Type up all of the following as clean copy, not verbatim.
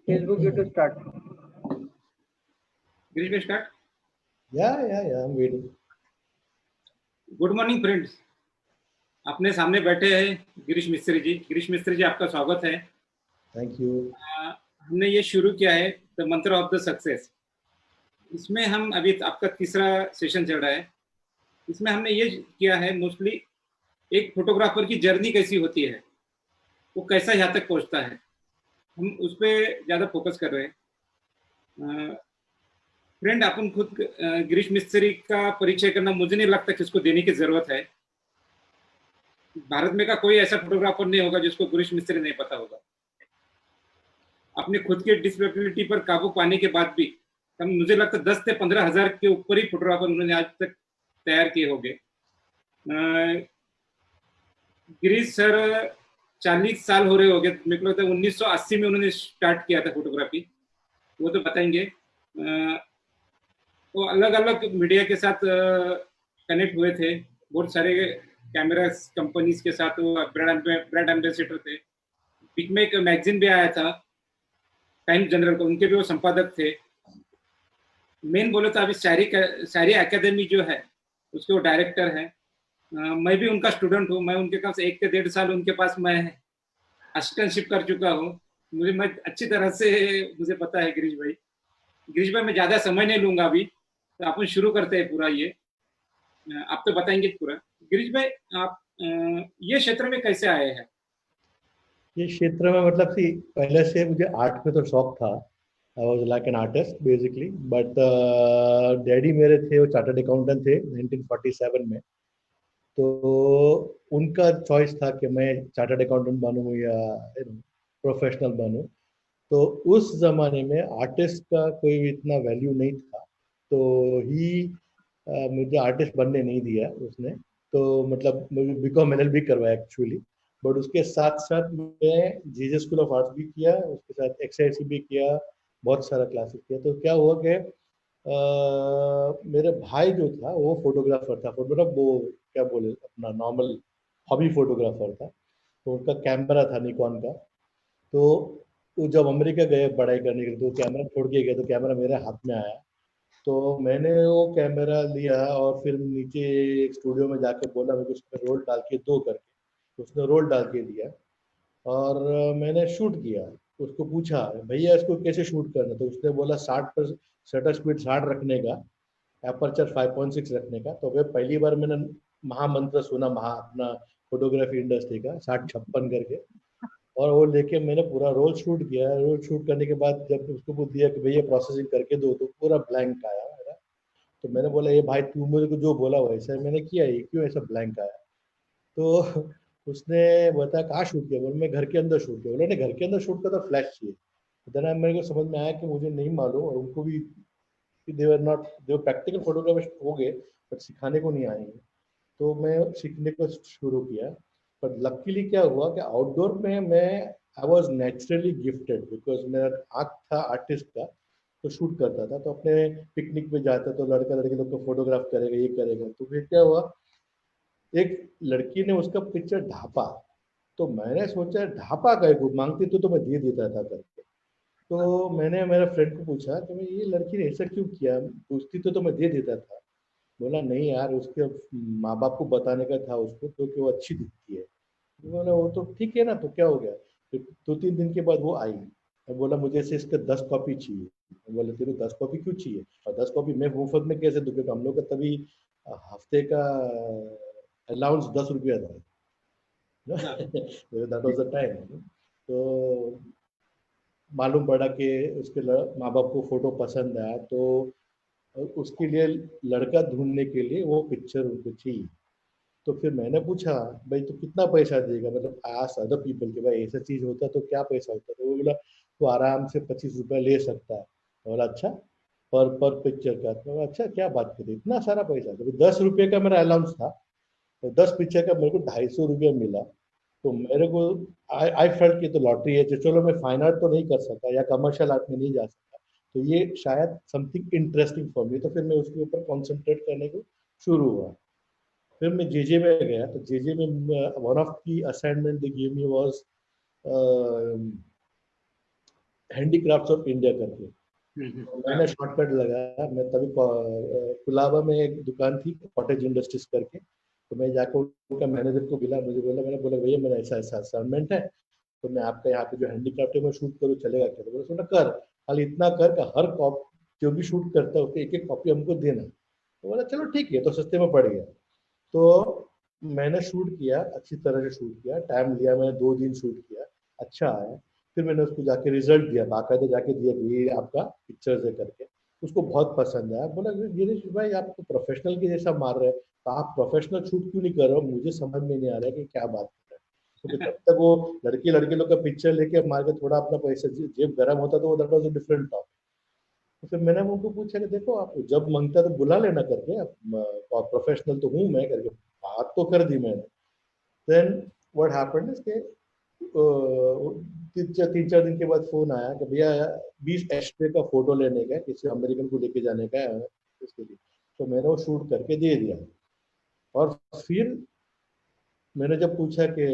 Facebook, you to start. Girish, may start? Yeah, I'm waiting. Good morning friends, अपने सामने बैठे हैं गिरीश मिस्त्री जी। गिरीश मिस्त्री जी, आपका स्वागत है। Thank you. हमने ये शुरू किया है द मंत्र ऑफ द सक्सेस। इसमें हम अभी आपका तीसरा सेशन चल रहा है। इसमें हमने ये किया है मोस्टली एक फोटोग्राफर की जर्नी कैसी होती है, वो कैसा यहाँ तक पहुँचता है, हम उस पर ज़्यादा फोकस कर रहे हैं। फ्रेंड, अपन खुद गिरीश मिस्त्री का परिचय करना मुझे नहीं लगता किसको देने की जरूरत है। भारत में का कोई ऐसा फोटोग्राफर नहीं होगा जिसको गिरीश मिस्त्री नहीं पता होगा। अपने खुद के डिसेबिलिटी पर काबू पाने के बाद भी मुझे लगता है 10 से 15 हजार के ऊपर ही फोटोग्राफर उन्होंने आज तक तैयार किए होंगे। गिरीश सर 40 साल हो रहे होंगे, मेरे को लगता है 1980 में उन्होंने स्टार्ट किया था फोटोग्राफी, वो तो बताएंगे। वो अलग अलग मीडिया के साथ कनेक्ट हुए थे, बहुत सारे कैमरा कंपनीज के साथ वो ब्रांड एम्बेसडर थे। बीच में एक मैगजीन भी आया था टाइम्स जनरल का, उनके भी वो संपादक थे। मेन बोले तो अभी शायरी एकेडमी जो है उसके वो डायरेक्टर हैं। मैं भी उनका स्टूडेंट हूँ। मैं उनके पास 1 से 1.5 साल उनके पास मैं असिस्टेंटशिप कर चुका हूँ। मैं अच्छी तरह से मुझे पता है गिरीश भाई। गिरीश भाई, मैं ज़्यादा समय नहीं लूँगा अभी, तो अपन शुरू करते हैं पूरा। ये आप तो बताएंगे पूरा। गिरीश भाई, आप ये क्षेत्र में कैसे आए हैं? ये क्षेत्र में मतलब पहले से मुझे आर्ट में तो शौक था। I was like an artist basically, but daddy मेरे थे, वो चार्टर्ड अकाउंटेंट थे 1947 में। तो उनका चॉइस था कि मैं चार्टर्ड अकाउंटेंट बनूं या प्रोफेशनल बनूं। तो उस जमाने में आर्टिस्ट का कोई इतना वैल्यू नहीं था, तो ही मुझे आर्टिस्ट बनने नहीं दिया उसने। तो मतलब बीकॉम LLB करवाया एक्चुअली, बट उसके साथ साथ मैं जीजे स्कूल ऑफ आर्ट्स भी किया, उसके साथ XIC भी किया, बहुत सारा क्लासेस किया। तो क्या हुआ कि मेरे भाई जो था वो फोटोग्राफर था, फोटोग्राफ वो क्या बोले अपना नॉर्मल हॉबी फोटोग्राफर था। तो उनका कैमरा था निकॉन का। तो वो जब अमेरिका गए पढ़ाई करने के लिए, तो कैमरा छोड़ के गए, तो कैमरा मेरे हाथ में आया। तो मैंने वो कैमरा लिया और फिर नीचे एक स्टूडियो में जाके बोला मेरे को उसमें रोल डाल के दो करके। उसने रोल डाल के दिया और मैंने शूट किया। उसको पूछा भैया इसको कैसे शूट करना, तो उसने बोला 60 पर शटर स्पीड 60 रखने का, एपर्चर 5.6 रखने का। तो वे पहली बार मैंने महामंत्र सुना अपना फोटोग्राफी इंडस्ट्री का, 60-56 करके। और वो लेके मैंने पूरा रोल शूट किया। रोल शूट करने के बाद जब उसको बोल दिया कि भैया प्रोसेसिंग करके दो, तो पूरा ब्लैंक आया मेरा। तो मैंने बोला ये भाई तू मेरे को जो बोला वैसा मैंने किया, ये क्यों ऐसा ब्लैंक आया? तो उसने बताया कहाँ शूट किया? बोला मैं घर के अंदर शूट किया। बोला नहीं, घर के अंदर शूट का तो फ्लैश चाहिए। देन मेरे को समझ में आया कि मुझे नहीं मालूम, और उनको भी दे प्रैक्टिकल फोटोग्राफर हो गए बट सिखाने को नहीं आएंगे। तो मैं सीखने को शुरू किया। पर लकीली क्या हुआ कि आउटडोर में मैं I was naturally gifted, because मेरा आँख था आर्टिस्ट का। तो शूट करता था, तो अपने पिकनिक पे जाता तो लड़का लड़के लोग को फोटोग्राफ करेगा, ये करेगा। तो फिर क्या हुआ, एक लड़की ने उसका पिक्चर ढापा। तो मैंने सोचा ढापा कहे को मांगती तो मैं दे देता था करके। तो मैंने मेरे फ्रेंड को पूछा कि मैं ये लड़की ने ऐसा क्यों किया, पूछती तो मैं दे देता था। बोला नहीं यार, उसके माँ बाप को बताने का था उसको, क्योंकि वो अच्छी दिखती है। बोला वो तो ठीक है ना, तो क्या हो गया। फिर 2-3 दिन के बाद वो आई और बोला मुझे से इसका 10 कॉपी चाहिए। बोले तेरे 10 कॉपी क्यों चाहिए? और 10 कॉपी मैं मुफ्त में कैसे दूँ, क्योंकि हम लोग का तभी हफ्ते का अलाउंस 10 रुपया था। That was the time. तो मालूम पड़ा कि उसके माँ बाप को फोटो पसंद आया, तो उसके लिए लड़का ढूंढने के लिए वो पिक्चर उनको चाहिए। तो फिर मैंने पूछा भाई तो कितना पैसा देगा, मतलब आस्क अदर पीपल कि भाई ऐसा चीज होता तो क्या पैसा होता। तो वो बोला तो आराम से 25 रुपया ले सकता है। बोला अच्छा, पर पिक्चर का? तो अच्छा क्या बात करें, इतना सारा पैसा? तो 10 रुपये का मेरा अलाउंस था, तो 10 पिक्चर का मेरे को 250 रुपया मिला। तो मेरे को आई फेल्ट की तो लॉटरी है। चलो मैं फाइन आर्ट तो नहीं कर सकता या कमर्शियल आर्ट में नहीं जा सकता, तो ये शायद समथिंग इंटरेस्टिंग फॉर मी। तो फिर मैं उसके ऊपर कॉन्सेंट्रेट करने को शुरू हुआ। फिर मैं जेजे में गया। तो जेजे में one of the assignment they give me was handicrafts of India करके। तो मैंने शॉर्टकट लगाया, मैं तभी कुलाबा में एक दुकान थी कॉटेज इंडस्ट्रीज करके, तो मैं जाकर उनका मैनेजर को मिला, मुझे बोला, मैंने बोला भैया मेरा ऐसा ऐसा असाइनमेंट है, तो मैं आपका यहाँ पे जो हैंडीक्राफ्ट है मैं शूट करूँ, चलेगा क्या? तो बोला सुना कर, खाली इतना कर कि हर कॉप जो भी शूट करता है उसकी एक एक कॉपी हमको देना। तो बोला चलो ठीक है, तो सस्ते में पड़ गया। तो मैंने शूट किया, अच्छी तरह से शूट किया, टाइम लिया, मैंने 2 दिन शूट किया, अच्छा आया। फिर मैंने उसको जाके रिजल्ट दिया, बाकायदा जाके दिया कि ये आपका पिक्चर्स है करके। उसको बहुत पसंद आया, बोला गिरीश भाई आप तो प्रोफेशनल के जैसा मार रहे हैं, तो आप प्रोफेशनल शूट क्यों नहीं कर रहे हो? मुझे समझ में नहीं आ रहा है कि क्या बात कर रहे हैं। क्योंकि तब तक वो लड़की लड़के लोग का पिक्चर लेके मार के थोड़ा अपना पैसा जेब गर्म होता, तो वो that was a different topic. तो फिर मैंने उनको पूछा कि देखो आप जब मांगता तो बुला लेना करके, प्रोफेशनल तो हूँ मैं करके, बात तो कर दी मैंने। देन व्हाट हैपेंड इज के 3-4 दिन के बाद फोन आया कि भैया 20 एक्सट्रे का फोटो लेने का है, किसी अमेरिकन को लेके जाने का है इसके लिए। तो मैंने वो शूट करके दे दिया। और फिर मैंने जब पूछा कि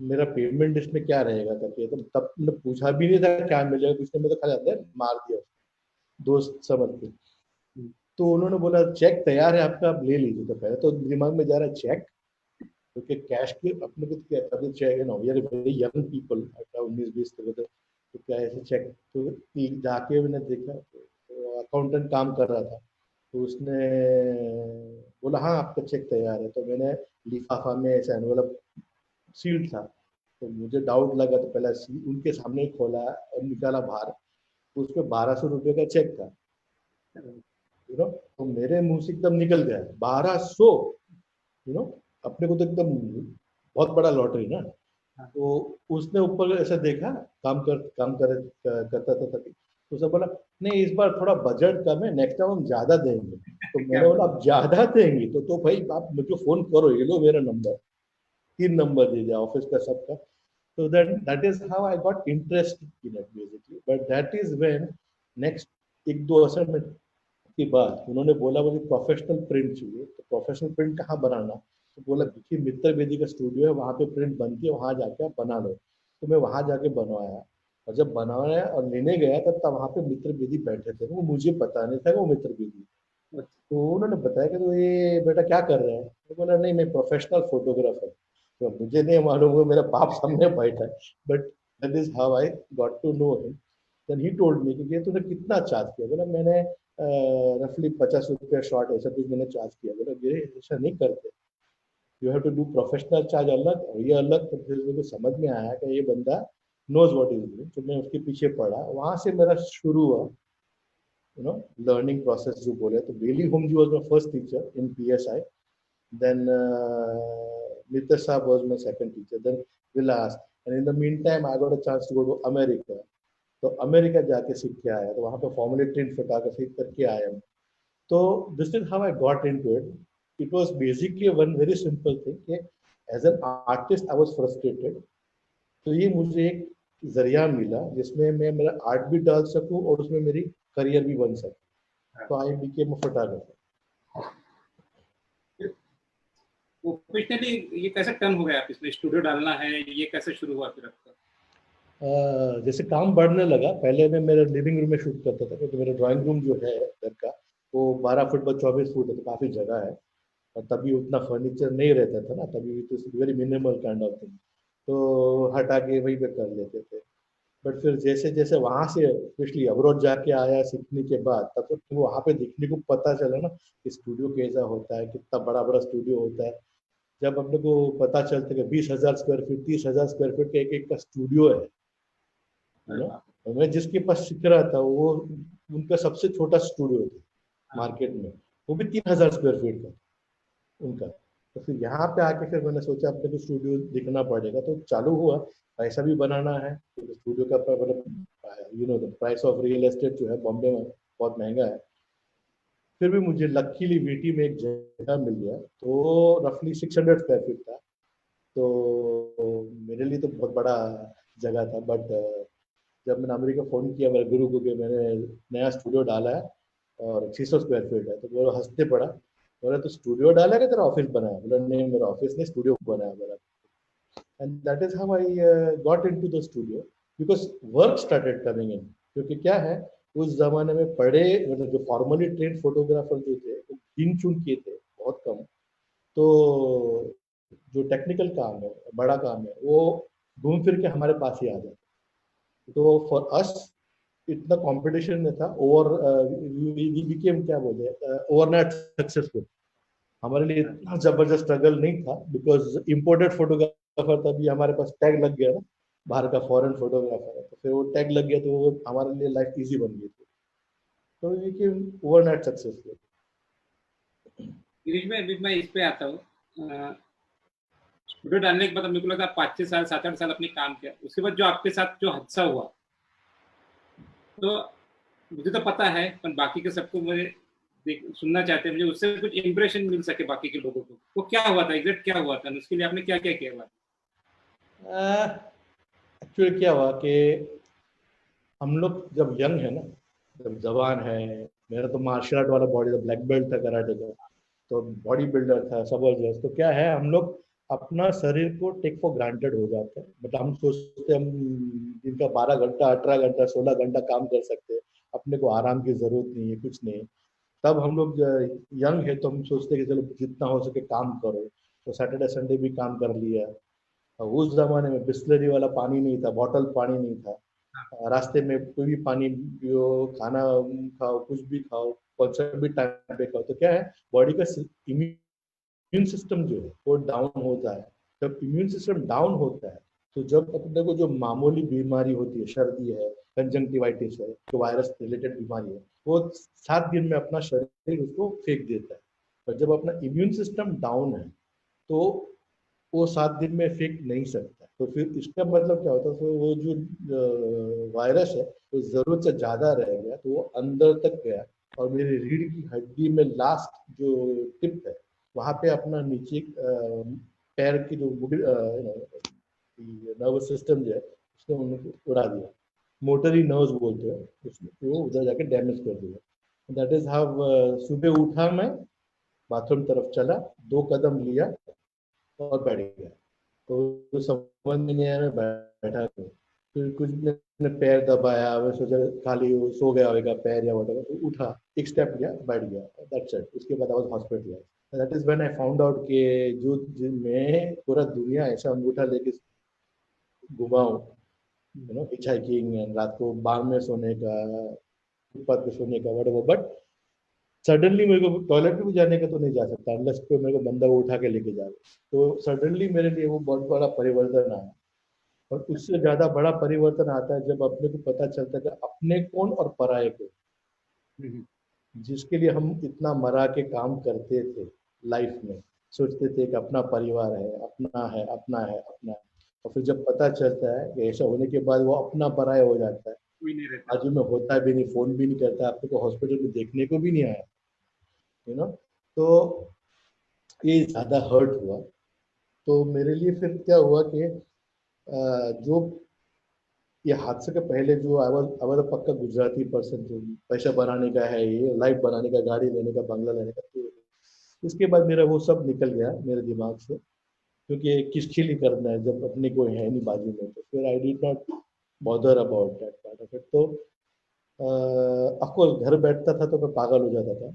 मेरा पेमेंट इसमें क्या रहेगा करके, तो तब मैंने पूछा भी नहीं था क्या मिलेगा, कुछ नहीं, मैं तो खाली अंदर मार दिया दोस्त समझ के। तो उन्होंने बोला चेक तैयार है आपका, आप ले लीजिए। तो पहले तो दिमाग में जा रहा है चेक, क्योंकि कैश के अपने को क्या तभी चाहिए ना, यार वेरी यंग पीपल, 19-20 के तो क्या ऐसे चेक। तो जाके मैंने देखा तो अकाउंटेंट काम कर रहा था, तो उसने बोला हाँ आपका चेक तैयार है। तो मैंने लिफाफा में ऐसा एनवलप सील्ड था, तो मुझे डाउट लगा, तो पहले उनके सामने ही खोला और निकाला बाहर, तो उसमें 1200 रुपये का चेक था, यू नो। तो मेरे मुंह से एकदम निकल गया 1200, यू नो। अपने को तो एकदम बहुत बड़ा लॉटरी ना। तो उसने ऊपर ऐसा देखा, करता था तभी, तो उसने बोला नहीं इस बार थोड़ा बजट कम है, नेक्स्ट टाइम हम ज्यादा देंगे। तो क्या मैंने बोला आप ज्यादा देंगे तो भाई आप मुझे फोन करो, ये लो मेरा नंबर, 3 नंबर दे दिया ऑफिस का सबका। So that is how I got interested in it basically. But that is when next 1-2 assignment के बाद उन्होंने बोला मुझे प्रोफेशनल प्रिंट चाहिए। तो प्रोफेशनल प्रिंट कहाँ बनाना? तो बोला देखिए मित्र बेदी का स्टूडियो है, वहाँ पे प्रिंट बनती है, वहाँ जाके आप बना लो। तो मैं वहाँ जाके बनवाया, और जब बनवाया और लेने गया तब वहाँ पे मित्र बेदी बैठे थे, वो मुझे पता नहीं था वो मित्र बेदी। तो उन्होंने बताया कि तो ये बेटा क्या कर रहे हैं? तो बोला नहीं मैं प्रोफेशनल फोटोग्राफर। तो मुझे नहीं मालूम, वो मेरा बाप सामने बैठा है, but that is how I got to know him. Then he told me कि ये तूने कितना चार्ज किया? बोला मैंने रफली 50 रुपया शॉर्ट ऐसा कुछ मैंने चार्ज किया। बोला ये ऐसा नहीं करते, you have to do professional charge अलग और ये अलग। तो फिर मेरे को समझ में आया कि ये बंदा नोज व्हाट इज डूइंग, तो मैं उसके पीछे पड़ा, वहां से मेरा शुरू हुआ, you know, learning process जो बोले। तो बेली होम जी was my first teacher in PSI. Then Mitra Saab was my second teacher. Then Vilas. And in the meantime, I got a chance to go to America. तो America जाके सीख के आया, तो वहाँ पे फॉर्मली ट्रेन फोटोग्राफी करके आया। तो this is how I got into it. It was basically one very simple thing कि as an artist I was frustrated, तो ये मुझे एक जरिया मिला जिसमें मैं मेरा आर्ट भी डाल सकूं और उसमें मेरी करियर भी बन सके। तो I became a photographer. Professionally ये कैसे टर्न हो गया आप इसमें, स्टूडियो डालना है, ये कैसे शुरू हुआ फिर आपका? जैसे काम बढ़ने लगा, पहले मैं मेरे लिविंग रूम में शूट करता था, क्योंकि मेरा ड्राइंग रूम जो है घर का वो 12 फुट बाय 24 फुट है, तो काफी जगह है। और तभी उतना फर्नीचर नहीं रहता था ना, तभी तो very minimal kind of thing, तो हटा के वहीं पे कर लेते थे। बट फिर जैसे जैसे वहां से स्पेशली अब्रॉड जाके आया सीखने के बाद, तब तो वहां पे दिखने को पता चला ना कि स्टूडियो कैसा होता है, कितना बड़ा बड़ा स्टूडियो होता है। जब अपने को पता चलता है कि 20,000 स्क्वायर फीट 30,000 स्क्वायर फीट का एक का स्टूडियो है, यू नो। और मैं जिसके पास सीख रहा था वो उनका सबसे छोटा स्टूडियो था मार्केट में, वो भी 3,000 स्क्वायर फीट का उनका। तो फिर यहाँ पे आके फिर मैंने सोचा अपने को स्टूडियो दिखना पड़ेगा, तो चालू हुआ। पैसा भी बनाना है, तो स्टूडियो का मतलब you know the price of real estate जो है बॉम्बे में बहुत महंगा है। फिर भी मुझे लकीली वीटी में एक जगह मिल गया, तो रफली 600 स्क्वायर फीट था। तो मेरे लिए तो बहुत बड़ा जगह था। बट जब मैंने अमेरिका फ़ोन किया मेरे गुरु को कि मैंने नया स्टूडियो डाला है और 600 स्क्वायर फीट है, तो वो हंसते पड़ा, बोला तो स्टूडियो डाला कि तेरा ऑफिस बनाया? बोला नहीं मेरा ऑफिस नहीं स्टूडियो बनाया मेरा। And that is how I got into the studio. Because work started coming in, क्योंकि क्या है उस जमाने में पढ़े मतलब जो फॉर्मली ट्रेन फोटोग्राफर जो थे वो गिन चुन किए थे बहुत कम। तो जो टेक्निकल काम है, बड़ा काम है, वो घूम फिर के हमारे पास ही आ जाता। तो फॉर अस इतना कंपटीशन में था, ओवर वी बिकेम क्या बोलते ओवरनाइट सक्सेसफुल। हमारे लिए इतना जबरदस्त स्ट्रगल नहीं था, बिकॉज इम्पोर्टेड फोटोग्राफर तभी हमारे पास टैग लग गया ना, बाहर का फॉरेन फोटोग्राफर है, तो फिर वो टैग लग गया तो वो हमारे लिए लाइफ इजी बन गई थी। तो we became overnight successful. Girish भाई, अभी मैं इस पे आता हूँ। फोटो डालने के बाद मेरे को लगा 5-6 साल 7-8 साल अपने काम किया, उसके बाद जो आपके साथ जो हादसा हुआ, तो मुझे तो पता है पर बाकी के सबको मुझे सुनना चाहते हैं, मुझे उससे कुछ इंप्रेशन मिल सके बाकी के लोगों को। वो क्या हुआ था, एग्जैक्ट क्या हुआ था, उसके लिए आपने क्या क्या किया हुआ? एक्चुअली क्या हुआ कि हम लोग जब यंग है ना, जब जवान है, मेरा तो मार्शल आर्ट वाला बॉडी था, ब्लैक बेल्ट था कराटे का, तो बॉडी बिल्डर था जबरदस्त। तो क्या है हम लोग अपना शरीर को टेक फॉर ग्रांटेड हो जाते हैं, मतलब हम सोचते हम जिनका 12 घंटा 18 घंटा 16 घंटा काम कर सकते हैं, अपने को आराम की जरूरत नहीं है, कुछ नहीं। तब हम लोग यंग है तो हम सोचते हैं कि चलो जितना हो सके काम करो, तो सैटरडे संडे भी काम कर लिया। और उस जमाने में बिस्लरी वाला पानी नहीं था, बॉटल पानी नहीं था। रास्ते में कोई भी पानी पियो, खाना खाओ, कुछ भी खाओ, कौन सा भी टाइम पे खाओ, तो क्या है बॉडी का इम्यून सिस्टम जो है वो डाउन होता है। जब इम्यून सिस्टम डाउन होता है तो जब अपने को जो मामूली बीमारी होती है, सर्दी है, कंजंक्टिवाइटिस है, जो वायरस रिलेटेड बीमारी है, वो 7 दिन में अपना शरीर उसको फेंक देता है। और जब अपना इम्यून सिस्टम डाउन है तो वो 7 दिन में फेंक नहीं सकता। तो फिर इसका मतलब क्या होता है, तो वो जो वायरस है वो जरूरत से ज्यादा रह गया तो वो अंदर तक गया, और मेरी रीढ़ की हड्डी में लास्ट जो टिप है वहां पे अपना नीचे पैर की जो नर्वस सिस्टम जो है उसने उनको उड़ा दिया। मोटरी नर्व्स बोलते हैं उसमें, वो उधर जाके डैमेज कर दिया। दैट इज हाउ सुबह उठा मैं, बाथरूम तरफ चला, 2 कदम लिया और बैठ गया। तो समझ में नहीं आया, मैं बैठा क्यों। फिर कुछ मैंने पैर दबाया, मैं सोचा खाली वो सो गया होगा पैर या वगैरह, तो उठा, एक स्टेप लिया, बैठ गया, दैट्स इट। उसके बाद I was hospitalised. That is when I found out कि मैं पूरा दुनिया ऐसा अंगूठा लेके घुमाऊं, हिच हाइकिंग, रात को बाग में सोने का, फुटपाथ पे सोने का, बट सडनली मेरे को टॉयलेट में भी जाने का तो नहीं जा सकता अनलेस कोई मेरे को बंदा वो उठा के लेके जाए। तो सडनली मेरे लिए वो बहुत बड़ा परिवर्तन आया। और उससे ज्यादा बड़ा परिवर्तन आता है जब अपने को पता चलता है कि अपने कौन और पराये कौन। जिसके लिए हम इतना मरा के काम करते थे लाइफ में, सोचते थे कि अपना परिवार है, अपना है, अपना है, अपना है, और फिर जब पता चलता है कि ऐसा होने के बाद वो अपना पराया हो जाता है, कोई नहीं रहता। बाजू में होता भी नहीं, फोन भी नहीं करता, आपको को हॉस्पिटल में देखने को भी नहीं आया, यू नो। तो ये ज्यादा हर्ट हुआ। तो मेरे लिए फिर क्या हुआ कि जो ये हादसे के पहले जो आई वाज पक्का गुजराती पर्सन, जो पैसा बनाने का है, ये लाइफ बनाने का, गाड़ी लेने का, बंगला लेने का, तो इसके बाद मेरा वो सब निकल गया मेरे दिमाग से, क्योंकि किसके लिए करना है जब अपने कोई है नहीं बाजू में। तो फिर I did not bother about that part of it. तो ऑफकोर्स घर बैठता था तो मैं पागल हो जाता था।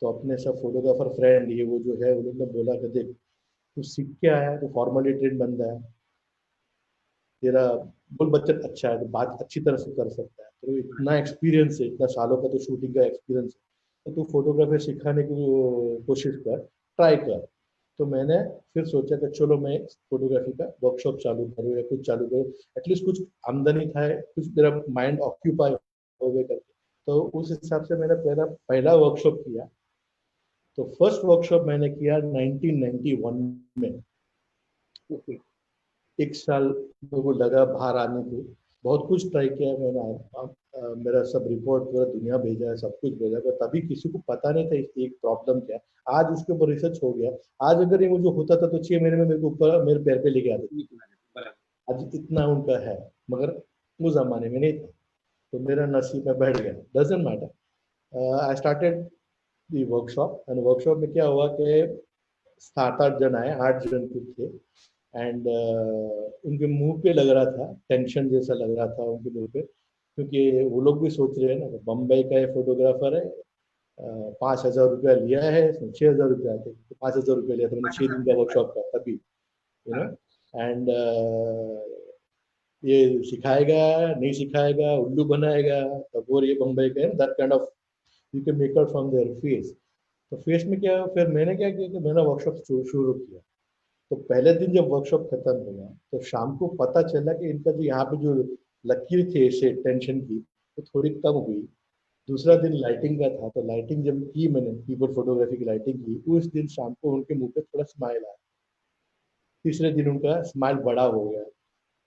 तो अपने सब फोटोग्राफर फ्रेंड ये वो जो है उन्होंने बोला कि देख तू सीख के आया है, तो फॉर्मली ट्रेन बंदा है, तेरा बोल बच्चन अच्छा है, तो बात अच्छी तरह से कर सकता है, तो इतना एक्सपीरियंस है, इतना सालों का तो शूटिंग का एक्सपीरियंस है, तो तू फोटोग्राफी सिखाने की कोशिश कर, ट्राई कर। तो मैंने फिर सोचा कि चलो मैं फोटोग्राफी का वर्कशॉप चालू करूँ या कुछ चालू करूँ, एटलीस्ट कुछ आमदनी था, कुछ मेरा माइंड ऑक्यूपाई हो गया करके। तो उस हिसाब से मैंने पहला वर्कशॉप किया। तो फर्स्ट वर्कशॉप मैंने किया 1991 में। ओके। एक साल मेरे को लगा बाहर आने को, बहुत कुछ ट्राई किया मैंने, मेरा सब रिपोर्ट पूरा दुनिया भेजा है, सब कुछ भेजा, पर तभी किसी को पता नहीं था इसकी एक प्रॉब्लम क्या है। आज उसके ऊपर रिसर्च हो गया। आज अगर ये मुझे होता था तो 6 महीने में मेरे को ऊपर मेरे पैर पे लेके आते। बराबर। आज इतना उनका है, मगर उस जमाने में नहीं था। तो मेरा नसीब में बैठ गया, doesn't matter. I started the workshop, and workshop में क्या हुआ कि 7-8 जन आए, 8 जन कुछ थे। एंड उनके मुंह पे लग रहा था टेंशन जैसा लग रहा था उनके मुंह पे, क्योंकि वो लोग भी सोच रहे हैं ना बम्बई का ये फोटोग्राफर है, 5,000 रुपया लिया है, 6,000 रुपया थे, तो 5,000 रुपया लिया था मैंने 6 दिन का वर्कशॉप का तभी, यू नो, एंड ये सिखाएगा नहीं सिखाएगा, उल्लू बनाएगा, तब और ये बम्बई का है, that kind of you can make out from their face. तो फेस में क्या, फिर मैंने क्या किया कि मैंने वर्कशॉप शुरू किया। तो पहले दिन जब वर्कशॉप खत्म हुआ तो शाम को पता चला कि इनका जो यहाँ पे जो लकीर थे ऐसे टेंशन की तो थोड़ी कम हुई। दूसरा दिन लाइटिंग का था, तो लाइटिंग जब की मैंने कीबोर्ड फोटोग्राफी की लाइटिंग की, उस दिन शाम को उनके मुंह पे थोड़ा स्माइल आया। तीसरे दिन उनका स्माइल बड़ा हो गया।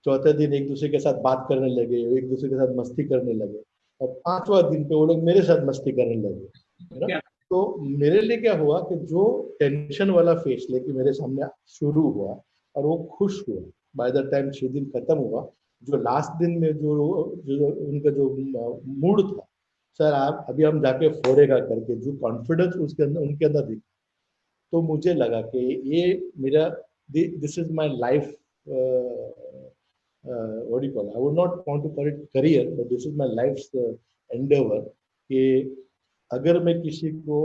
चौथे दिन एक दूसरे के साथ बात करने लगे, एक दूसरे के साथ मस्ती करने लगे, और पांचवा दिन पे वो लोग मेरे साथ मस्ती करने लगे, है ना। क्या तो मेरे लिए क्या हुआ कि जो टेंशन वाला फेस लेके मेरे सामने शुरू हुआ और वो खुश हुआ, बाय द टाइम 6 दिन खत्म हुआ, जो लास्ट दिन में जो उनका जो मूड था, सर आप अभी हम जाके फोड़ेगा करके जो कॉन्फिडेंस उसके अंदर उनके अंदर दिखा, तो मुझे लगा कि ये मेरा this is my life, what do you call it? I would not want to call it career, but this is my life's endeavor कि अगर मैं किसी को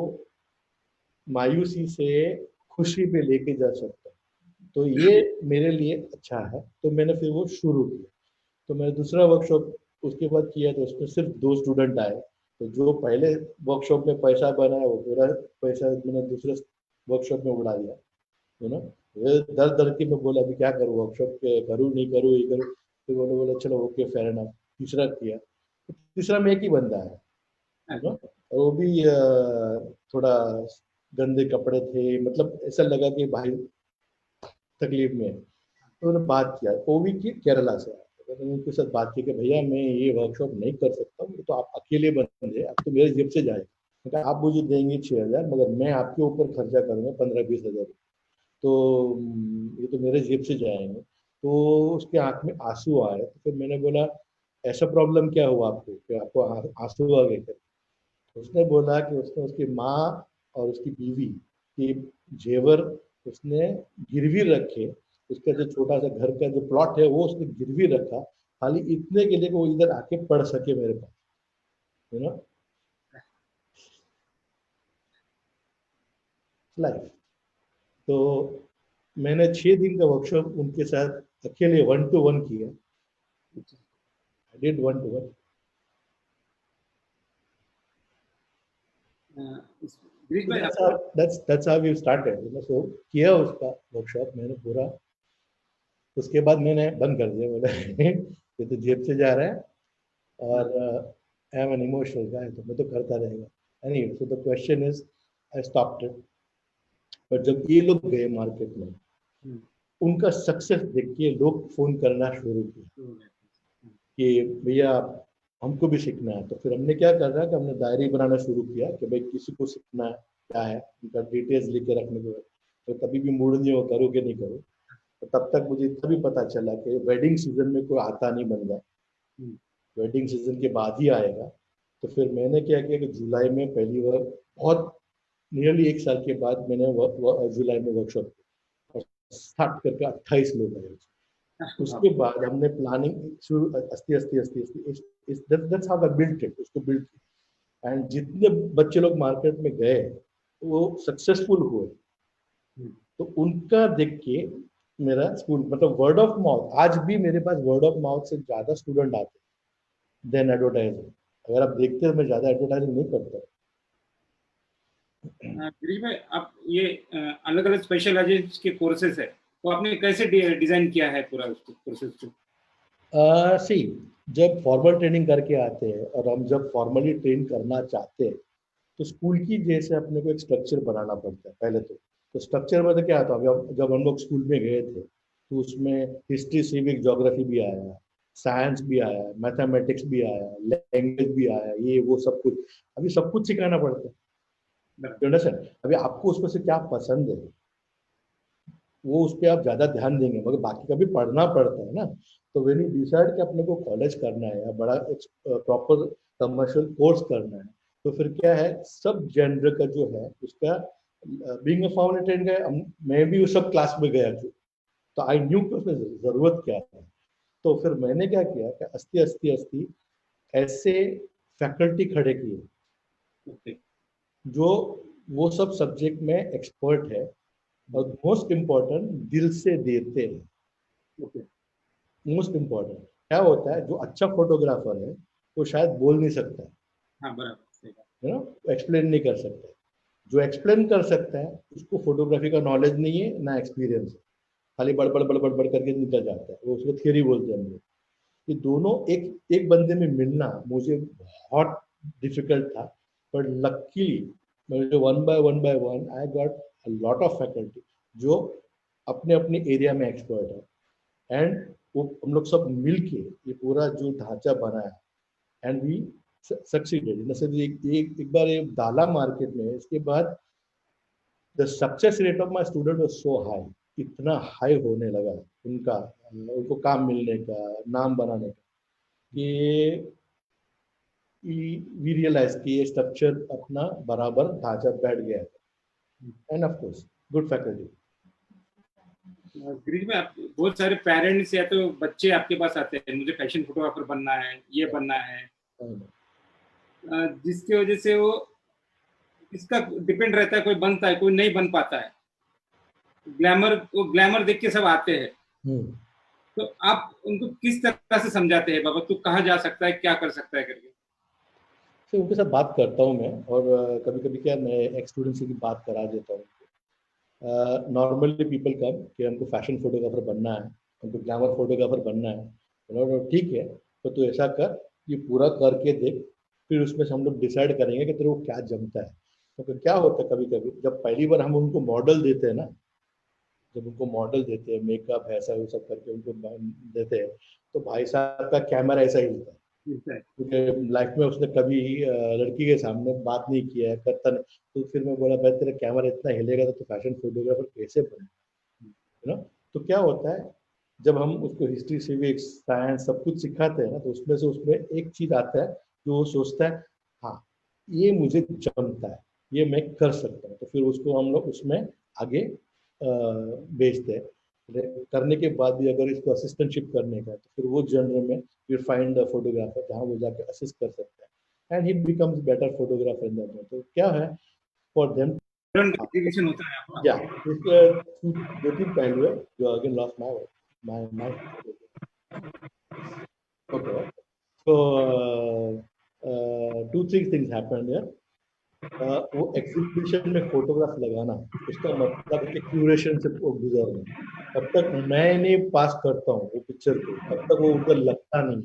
मायूसी से खुशी पे लेके जा सकता हूँ तो ये मेरे लिए अच्छा है। तो मैंने फिर वो शुरू किया। तो मैंने दूसरा वर्कशॉप उसके बाद किया, तो उसमें सिर्फ 2 स्टूडेंट आए। तो जो पहले वर्कशॉप में पैसा बनाया वो पूरा पैसा मैंने दूसरे वर्कशॉप में उड़ा दिया, यू नो। दर दर के मैं बोला अभी क्या करूँ, वर्कशॉप करूँ नहीं करूँ, ये करूँ। तो बोले बोला चलो ओके फेयर एनफ। तीसरा किया, तो तीसरा में एक ही बंदा है, यू नो। और वो भी थोड़ा गंदे कपड़े थे, मतलब ऐसा लगा कि भाई तकलीफ में है। तो उन्होंने बात किया, वो भी की केरला से आया। तो मैंने उनके साथ बात की कि भैया मैं ये वर्कशॉप नहीं कर सकता हूँ, तो आप अकेले बंदे, आप तो मेरे जेब से जाएगा, आप मुझे देंगे 6,000, मगर मैं आपके ऊपर खर्चा करूंगा 15-20 हज़ार। तो ये तो मेरे जेब से जाएंगे। तो उसके आंख में आंसू आए। तो फिर मैंने बोला ऐसा प्रॉब्लम क्या हुआ आपको कि आपको आंसू आ गए? तो उसने बोला कि उसने उसकी माँ और उसकी बीवी की जेवर उसने गिरवी रखे। उसका जो छोटा सा घर का जो प्लॉट है वो उसने गिरवी रखा, खाली इतने के लिए कि वो इधर आके पढ़ सके मेरे पास, यू नो, लाइफ। तो मैंने 6 दिन का वर्कशॉप उनके साथ अकेले 1-to-1 किया। I did 1-to-1. Girish So भाई that's how we started, you know. So किया उसका वर्कशॉप मैंने पूरा। उसके बाद मैंने बंद कर दिया, बोला ये तो जेब से जा रहा है, और आई एम एन इमोशनल गाय, तो मैं तो करता रहेगा। Anyway, so the question is I stopped it. But जब ये लोग गए मार्केट में, उनका सक्सेस देख के लोग फोन करना शुरू किए कि भैया हमको भी सीखना है। तो फिर हमने क्या कर रहा है कि हमने डायरी बनाना शुरू किया कि भाई किसी को सीखना है क्या है, उनका डिटेल्स लिख के रखने को। तो कभी भी मूड नहीं हो करो कि नहीं करो। तो तब तक मुझे तभी पता चला कि वेडिंग सीजन में कोई आता नहीं बन जाए, वेडिंग सीजन के बाद ही आएगा। तो फिर मैंने क्या किया कि जुलाई में पहली बार, बहुत नियरली 1 साल के बाद मैंने जुलाई में वर्कशॉप किया, और स्टार्ट करके 28 लोग आए। उसके बाद हमने प्लानिंग शुरू, अस्ती अस्ती अस्ती अस्ती that's how I built it, उसको बिल्ट। एंड जितने बच्चे लोग मार्केट में गए वो सक्सेसफुल हुए। तो उनका देख के मेरा स्कूल, मतलब वर्ड ऑफ माउथ, आज भी मेरे पास वर्ड ऑफ माउथ से ज्यादा स्टूडेंट आते हैं देन एडवर्टाइजिंग। अगर आप देखते हो मैं ज्यादा एडवर्टाइजिंग नहीं करता। गिरीश भाई आप ये अलग अलग स्पेशलाइजेशन के कोर्सेज है, तो आपने कैसे डिजाइन किया है पूरा उसको कोर्सेज को? सी, जब फॉर्मल ट्रेनिंग करके आते हैं और हम जब फॉर्मली ट्रेन करना चाहते हैं तो स्कूल की जैसे अपने को एक स्ट्रक्चर बनाना पड़ता है पहले तो स्ट्रक्चर में तो क्या था, जब हम लोग स्कूल में गए थे तो उसमें हिस्ट्री सिविक ज्योग्राफी भी आया, साइंस भी आया, मैथमेटिक्स भी आया, लैंग्वेज भी आया, ये वो सब कुछ। अभी सब कुछ सिखाना पड़ता है, अंडरस्टैंड। अभी आपको उसमें से क्या पसंद है वो उस पर आप ज्यादा ध्यान देंगे, मगर बाकी का भी पढ़ना पड़ता है ना। तो व्हेन यू डिसाइड कि अपने को कॉलेज करना है या बड़ा प्रॉपर कमर्शियल कोर्स करना है, तो फिर क्या है, सब जेंडर का जो है उसका बीइंग अ फॉर्मल ट्रेन का, मैं भी उस सब क्लास में गया था। तो आई न्यू कि उसमें जरूरत क्या है। तो फिर मैंने क्या किया कि अस्ती ऐसे फैकल्टी खड़े किए ओके। जो वो सब सब्जेक्ट में एक्सपर्ट है, और मोस्ट इम्पोर्टेंट दिल से देते हैं। ओके। मोस्ट इम्पोर्टेंट क्या होता है, जो अच्छा फोटोग्राफर है वो शायद बोल नहीं सकता हाँ, बराबर, सही बात। है ना, एक्सप्लेन नहीं कर सकता। जो एक्सप्लेन कर सकता है उसको फोटोग्राफी का नॉलेज नहीं है ना एक्सपीरियंस है, खाली बड़बड़ बड़बड़ बड़ करके निकल जाता है, वो उसको थियरी बोलते हैं हम लोग। ये दोनों एक एक बंदे में मिलना मुझे बहुत डिफिकल्ट था, पर लकीली मुझे one by one I got a lot of faculty जो अपने अपने एरिया में एक्सपर्ट है, एंड वो हम लोग सब मिलके ये पूरा जो ढांचा बनाया, एंड वी सक्सीडेड। जैसे एक बार ये डाला मार्केट में, इसके बाद the success rate of my student was so high, इतना हाई होने लगा उनका, उनको काम मिलने का, नाम बनाने का, कि वी रियलाइज कि ये स्ट्रक्चर अपना बराबर ढांचा बैठ गया है। End of course good faculty. Girish में आप बहुत सारे पेरेंट्स या तो बच्चे आपके पास आते हैं, मुझे फैशन फोटोग्राफर बनना है, ये बनना है, जिसकी वजह से वो इसका डिपेंड रहता है, कोई बनता है, कोई नहीं बन पाता है। ग्लैमर, वो ग्लैमर देख के सब आते हैं। तो आप उनको किस तरह से समझाते हैं, बाबा तू कहाँ जा सकता है, क्या कर सकता है करके? तो उनके साथ बात करता हूँ मैं, और कभी कभी क्या मैं एक्स स्टूडेंट से भी बात करा देता हूँ। नॉर्मली पीपल कम कि हमको फैशन फोटोग्राफर बनना है, हमको ग्लैमर फोटोग्राफर बनना है, ठीक है, तो तू ऐसा कर, ये पूरा करके देख, फिर उसमें से हम लोग डिसाइड करेंगे कि तेरे को क्या जमता है। तो क्या होता है, कभी कभी जब पहली बार हम उनको मॉडल देते हैं ना, जब उनको मॉडल देते हैं, मेकअप ऐसा वो सब करके उनको देते हैं, तो भाई साहब का कैमरा ऐसा हिलता है, क्योंकि लाइफ में उसने कभी लड़की के सामने बात नहीं किया है, करता नहीं। तो फिर मैं बोला, भाई तेरा कैमरा इतना हिलेगा तो फैशन फोटोग्राफर कैसे बने, है ना। तो क्या होता है, जब हम उसको हिस्ट्री सिविक्स साइंस सब कुछ सिखाते हैं ना, तो उसमें एक चीज आता है जो वो सोचता है, हाँ ये मुझे जमता है, ये मैं कर सकता हूँ, तो फिर उसको हम लोग उसमें आगे भेजते हैं। करने के बाद भी अगर इसको असिस्टेंटशिप करने का है, तो फिर वो जनरल में फिर फाइंड द फोटोग्राफर जहाँ वो जाके असिस्ट कर सकता है, and he becomes better photographer in that. तो क्या है फॉर देम। एग्जीबिशन होता है आपका? या इसके दो तीन पहलू है जो again lost my my my okay. So two three things happened here. वो एग्जीबिशन में फोटोग्राफ लगाना, उसका मतलब है कि क्यूरेशन से वो गुजरना। तब तक मैं नहीं पास करता हूँ वो पिक्चर को, तब तक वो उधर लगता नहीं,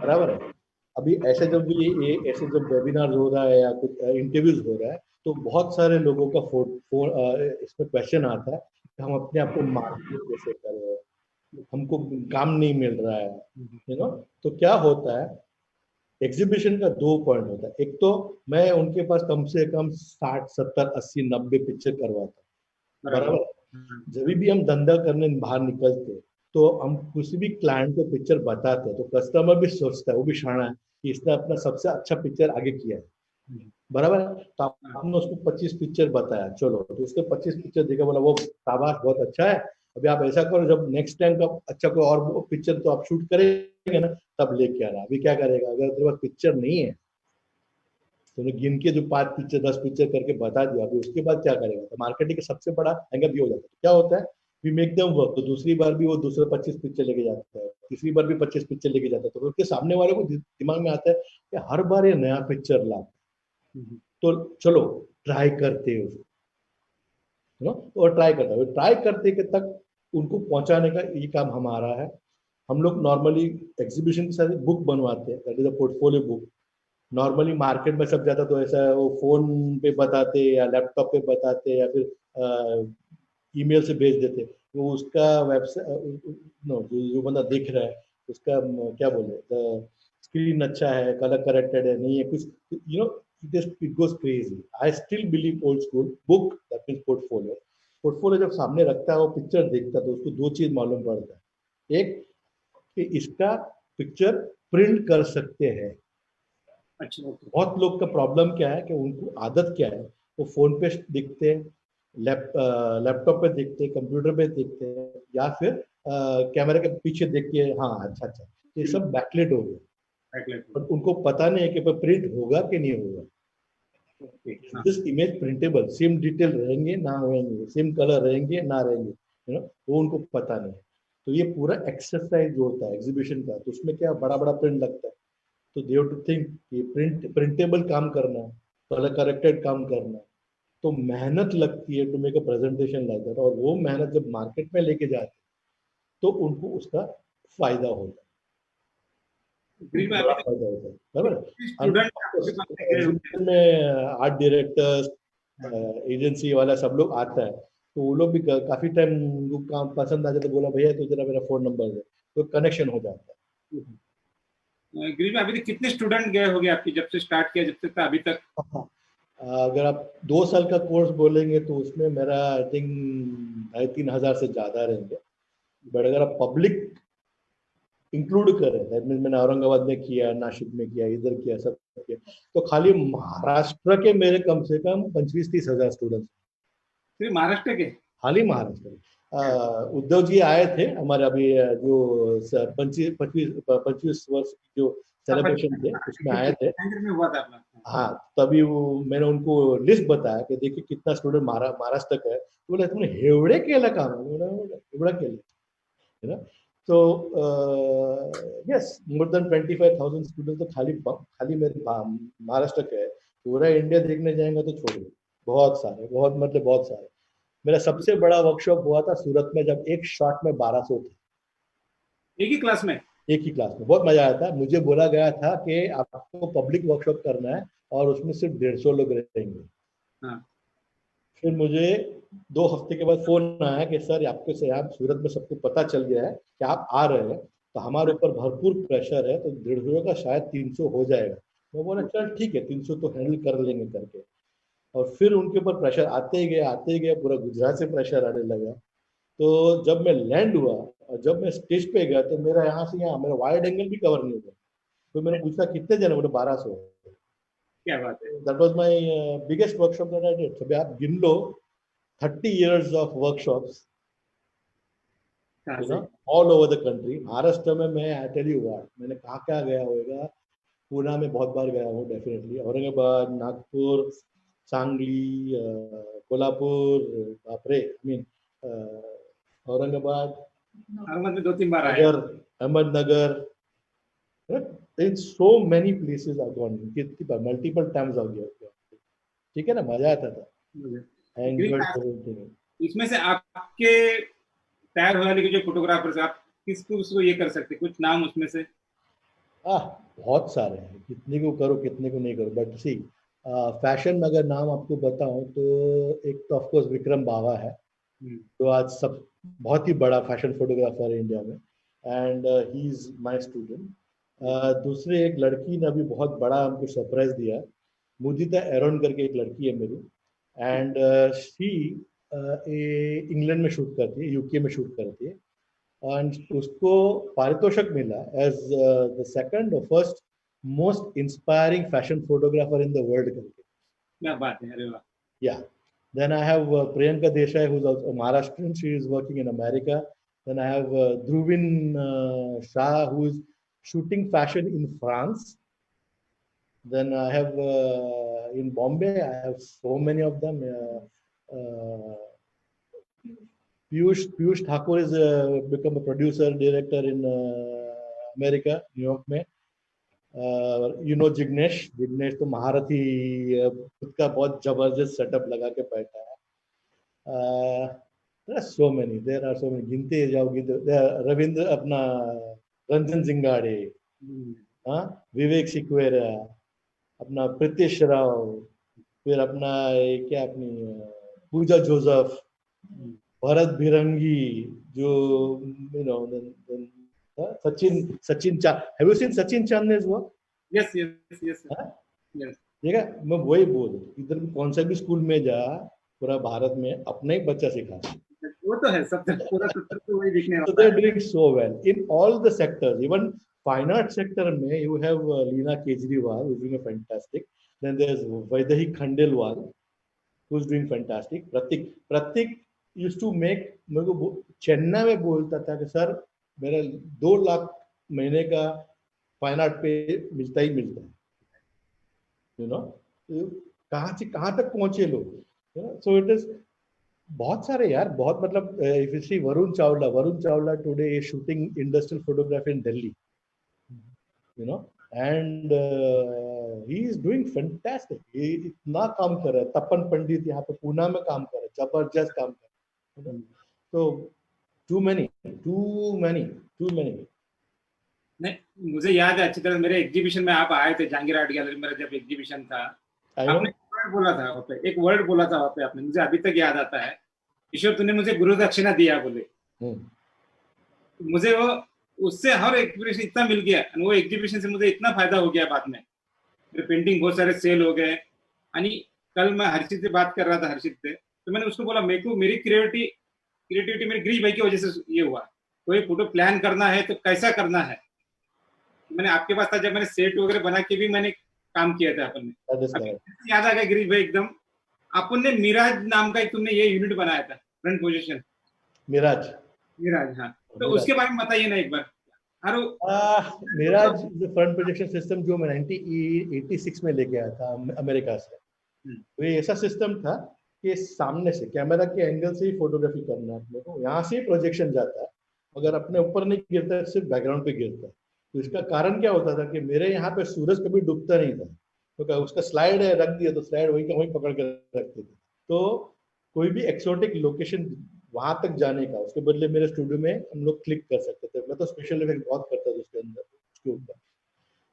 बराबर है। अभी ऐसे जब भी ये ऐसे जब वेबिनार हो रहा है या कुछ इंटरव्यूज हो रहा है, तो बहुत सारे लोगों का इसमें क्वेश्चन आता है कि हम अपने आप को मार्केट कैसे करें, हमको काम नहीं मिल रहा है, यू नो। तो क्या होता है, एग्जीबिशन का दो पॉइंट होता है। एक तो मैं उनके पास कम से कम 60 70 80 90 पिक्चर करवाता हूँ, बराबर। बराबर। जब भी हम धंधा करने बाहर निकलते, तो हम किसी भी क्लाइंट को पिक्चर बताते हैं, तो कस्टमर भी सोचता है, वो भी शाना है कि इसने अपना सबसे अच्छा पिक्चर आगे किया है, बराबर है। तो आपने उसको 25 पिक्चर बताया, चलो तो उसके 25 पिक्चर देखा, बोला वो शाबाश बहुत अच्छा है। अभी आप ऐसा करो, जब नेक्स्ट टाइम का अच्छा कोई और पिक्चर तो आप शूट करेंगे ना, तब लेके आना। अभी क्या करेगा, अगर तेरे पास पिक्चर नहीं है, तूने गिन के जो 5 पिक्चर 10 पिक्चर करके बता दिया, अभी उसके बाद क्या करेगा। तो मार्केटिंग का सबसे बड़ा हैंगअप ये हो जाता है। क्या होता है, वी मेक देम वर्क, तो दूसरी बार भी वो दूसरे 25 पिक्चर लेके जाता है, तीसरी बार भी 25 पिक्चर लेके जाता है, तो उसके सामने वाले को दिमाग में आता है कि हर बार ये नया पिक्चर ला, तो चलो ट्राई करते हैं उसको, नो। और ट्राई करता है, ट्राई करते के तक उनको पहुंचाने का ये काम हमारा है। हम लोग नॉर्मली एग्जीबिशन के साथ बुक बनवाते हैं, that is a portfolio book. Normally market में सब जाता तो ऐसा है, वो फोन पे बताते या लैपटॉप पे बताते या फिर ईमेल से भेज देते। वो उसका वेबसाइट नो, जो बंदा देख रहा है उसका क्या बोले, स्क्रीन अच्छा है, कलर करेक्टेड है, नहीं है कुछ, you know, it goes crazy. I still believe old school book, that means portfolio. Portfolio जब सामने रखता है, वो पिक्चर देखता है, तो उसको दो चीज मालूम पड़ता है। एक कि इसका पिक्चर प्रिंट कर सकते हैं। अच्छा, ओके। बहुत लोग का प्रॉब्लम क्या है कि उनको आदत क्या है, वो फोन पे दिखते हैं, लैपटॉप पे देखते हैं, कंप्यूटर पे देखते हैं, या फिर कैमरे के पीछे देख के हाँ अच्छा अच्छा, ये सब बैकलाइट हो गया, पर उनको पता नहीं है कि प्रिंट होगा कि नहीं होगा। This image printable, same detail रहेंगे ना रहेंगे, सेम कलर रहेंगे ना रहेंगे, वो उनको पता नहीं है। तो ये पूरा एक्सरसाइज जो होता है एग्जीबिशन का, तो उसमें क्या बड़ा बड़ा प्रिंट लगता है, तो दे हैव टू थिंक कि प्रिंटेबल काम करना है, कलर करेक्टेड काम करना है, तो मेहनत लगती है to make a presentation like that, और वो मेहनत जब मार्केट में लेके जाते हैं तो उनको उसका फायदा होता है, बड़ा फायदा होता है, बराबर। एग्जीबिशन में आर्ट डायरेक्टर्स, एजेंसी वाला सब लोग आता है, तो वो लोग भी काफी टाइम उनको काम पसंद आ जाता है, बोला भैया तो जरा मेरा फोन नंबर दे, तो कनेक्शन हो जाता है। गिरीश भाई, अभी तक कितने स्टूडेंट गए होंगे आपकी, जब से स्टार्ट किया जब तक अभी तक? अगर आप 2 साल का कोर्स बोलेंगे तो उसमें मेरा आई थिंक 2,500 से ज्यादा रहेंगे। बट अगर आप पब्लिक इंक्लूड करें, दैट मीन मैंने औरंगाबाद में किया, नासिक में किया, इधर किया, सब किया, तो खाली महाराष्ट्र के मेरे कम से कम 25-30 हजार स्टूडेंट। सिर्फ महाराष्ट्र के? हाल ही महाराष्ट्र में उद्धव जी आए थे हमारे, अभी जो 25 वर्ष की जो सेलिब्रेशन थे उसमें आए थे। में हुआ था अपना। हाँ, तभी वो मैंने उनको लिस्ट बताया कि देखिए कितना स्टूडेंट महाराष्ट्र का है, तो बोले तुमने हेवड़े केला काम है, हेवड़ा केला, है ना। तो यस, मोर देन 25,000 स्टूडेंट तो खाली मेरे महाराष्ट्र के है। पूरा इंडिया देखने जाएंगे तो छोड़िए, बहुत सारे, बहुत मतलब बहुत सारे। मेरा सबसे बड़ा वर्कशॉप हुआ था सूरत में, जब एक शॉट में 1200 थे एक ही क्लास में। एक ही क्लास में। बहुत मजा आया था। मुझे बोला गया था कि आपको पब्लिक वर्कशॉप करना है और उसमें सिर्फ 150 लोग रहेंगे। हाँ। फिर मुझे 2 हफ्ते के बाद फोन आया कि सर आपके से आप सूरत में सबको पता चल गया है कि आप आ रहे हैं, तो हमारे ऊपर भरपूर प्रेशर है, तो 150 का शायद 300 हो जाएगा। मैं बोला चल ठीक है, 300 तो हैंडल कर लेंगे करके। और फिर उनके ऊपर प्रेशर आते ही गया, पूरा गुजरात से प्रेशर आने लगा। तो जब मैं लैंड हुआ और जब मैं स्टेज पे गया, तो मेरा यहाँ से यहाँ मेरा वाइड एंगल भी कवर नहीं हुआ। तो मैंने पूछा कितने जने, बोले 1200। क्या बात है। That was my biggest workshop that I did. तो आप गिन लो 30 years of workshops, all over the country। Maharashtra में मैं आई टेल यू व्हाट, मैंने कहाँ क्या गया होगा। पुणे में बहुत बार गया हूँ डेफिनेटली, औरंगाबाद, नागपुर, सांगली, कोल्हापुर, बापरे, आई मीन औरंगाबाद में 2-3 बार आया। Ahmednagar, in so many places I've gone, multiple times I've gone। ठीक है ना, मजा आता था। इसमें से आपके तैयार होने वाले जो फोटोग्राफर्स, आप किसको ये कर सकते, कुछ नाम उसमें से? बहुत सारे हैं, कितने को करो कितने को नहीं करो। बट सी फैशन में अगर नाम आपको बताऊं तो एक तो ऑफकोर्स विक्रम बावा है, जो आज सब बहुत ही बड़ा फैशन फोटोग्राफर है इंडिया में, and he is my student. दूसरे एक लड़की ने अभी बहुत बड़ा हमको सरप्राइज दिया, मुदिता एरोन करके एक लड़की है मेरी, एंड शी इंग्लैंड में शूट करती है, यूके में शूट करती है, एंड उसको पारितोषिक मिला एज द सेकंड और first most inspiring fashion photographer in the world करके। क्या बात है, अरे वाह। Yeah. Then I have Priyanka Desai, who's also a Maharashtrian. She is working in America. Then I have Dhruvin Shah, who is shooting fashion in France. Then I have in Bombay, I have so many of them. Piyush Thakur is become a producer, director in America, New York में। जिग्नेश तो महारथी खुद का बहुत जबरदस्त setup लगा के बैठा है। there are so many, गिनते जाओगे तो रविंद्र, अपना रंजन जिंगाड़े, विवेक सिक्वेरा, अपना प्रीतिश राव, फिर अपना क्या अपनी पूजा जोसेफ, भरत भिरंगी, जो Sachin Chand. Have you seen Sachin चांदने's work? Yes. देखा, मैं वही बोल, इधर कौन सा भी स्कूल में जा, पूरा भारत में अपना ही बच्चा सिखा, वो तो है, सब पूरा तो वही दिखने वाला। So they're doing so well in all the sectors, even fine art sector में you have Leena Kejriwal who's doing a fantastic. Then there's Vaidehi Khandelwal, who's doing fantastic. Prateek used to make, मेरे को चेन्नई में बोलता था कि sir मेरा 2 लाख महीने का फाइन आर्ट पे मिलता ही मिलता है, यू नो, कहाँ से कहाँ तक पहुंचे लोग। सो इट इज बहुत सारे यार, बहुत मतलब if you see Varun Chawla today is shooting industrial photography in Delhi, you know, and he is doing fantastic. ये इतना काम कर रहा है। तपन पंडित यहाँ पे पूना में काम कर रहा है, जबरदस्त काम कर रहा है। तो टू मैनी नहीं, मुझे याद है अच्छी तरह, मेरे एग्जीबिशन में आप आए थे, जहांगीर आर्ट गैलरी में जब एग्जीबिशन था, आपने एक वर्ड बोला था वहाँ पे, आपने, मुझे अभी तक याद आता है, ईश्वर तूने मुझे गुरु दक्षिणा दिया बोले। मुझे वो उससे हर एग्जीबिशन इतना मिल गया, वो एग्जीबिशन से मुझे इतना फायदा हो गया। बाद में मेरे पेंटिंग बहुत सारे सेल हो गए। यानी कल मैं हर्षित से बात कर रहा था, हर्षित से, तो मैंने उसको बोला मेरे को मेरी क्रिएटिविटी मेरे गिरीश भाई की वजह से ये हुआ। कोई फोटो प्लान करना है तो कैसा करना है, मैंने आपके पास था जब मैंने सेट वगैरह बना के भी मैंने काम किया था अपन ने। याद आ गया गिरीश भाई एकदम, अपन ने मिराज नाम का एक तुमने ये यूनिट बनाया था, फ्रंट पोजीशन मिराज, हाँ, तो उसके बारे में बताइए ना एक बार। मिराज फ्रंट प्रोजेक्शन सिस्टम जो मैं 1986 में लेके आया था अमेरिका से। तो ये ऐसा सिस्टम था कि सामने से कैमरा के एंगल से ही फोटोग्राफी करना है अपने को, यहाँ से प्रोजेक्शन जाता है, अगर अपने ऊपर नहीं गिरता है सिर्फ बैकग्राउंड पे गिरता है। तो इसका कारण क्या होता था कि मेरे यहाँ पे सूरज कभी डूबता नहीं था, तो उसका स्लाइड है रख दिया तो स्लाइड वहीं का वहीं पकड़ कर रखते थे। तो कोई भी एक्सोटिक लोकेशन वहां तक जाने का, उसके बदले मेरे स्टूडियो में हम लोग क्लिक कर सकते थे। मैं तो स्पेशल इफेक्ट बहुत करता था उसके अंदर, उसके ऊपर।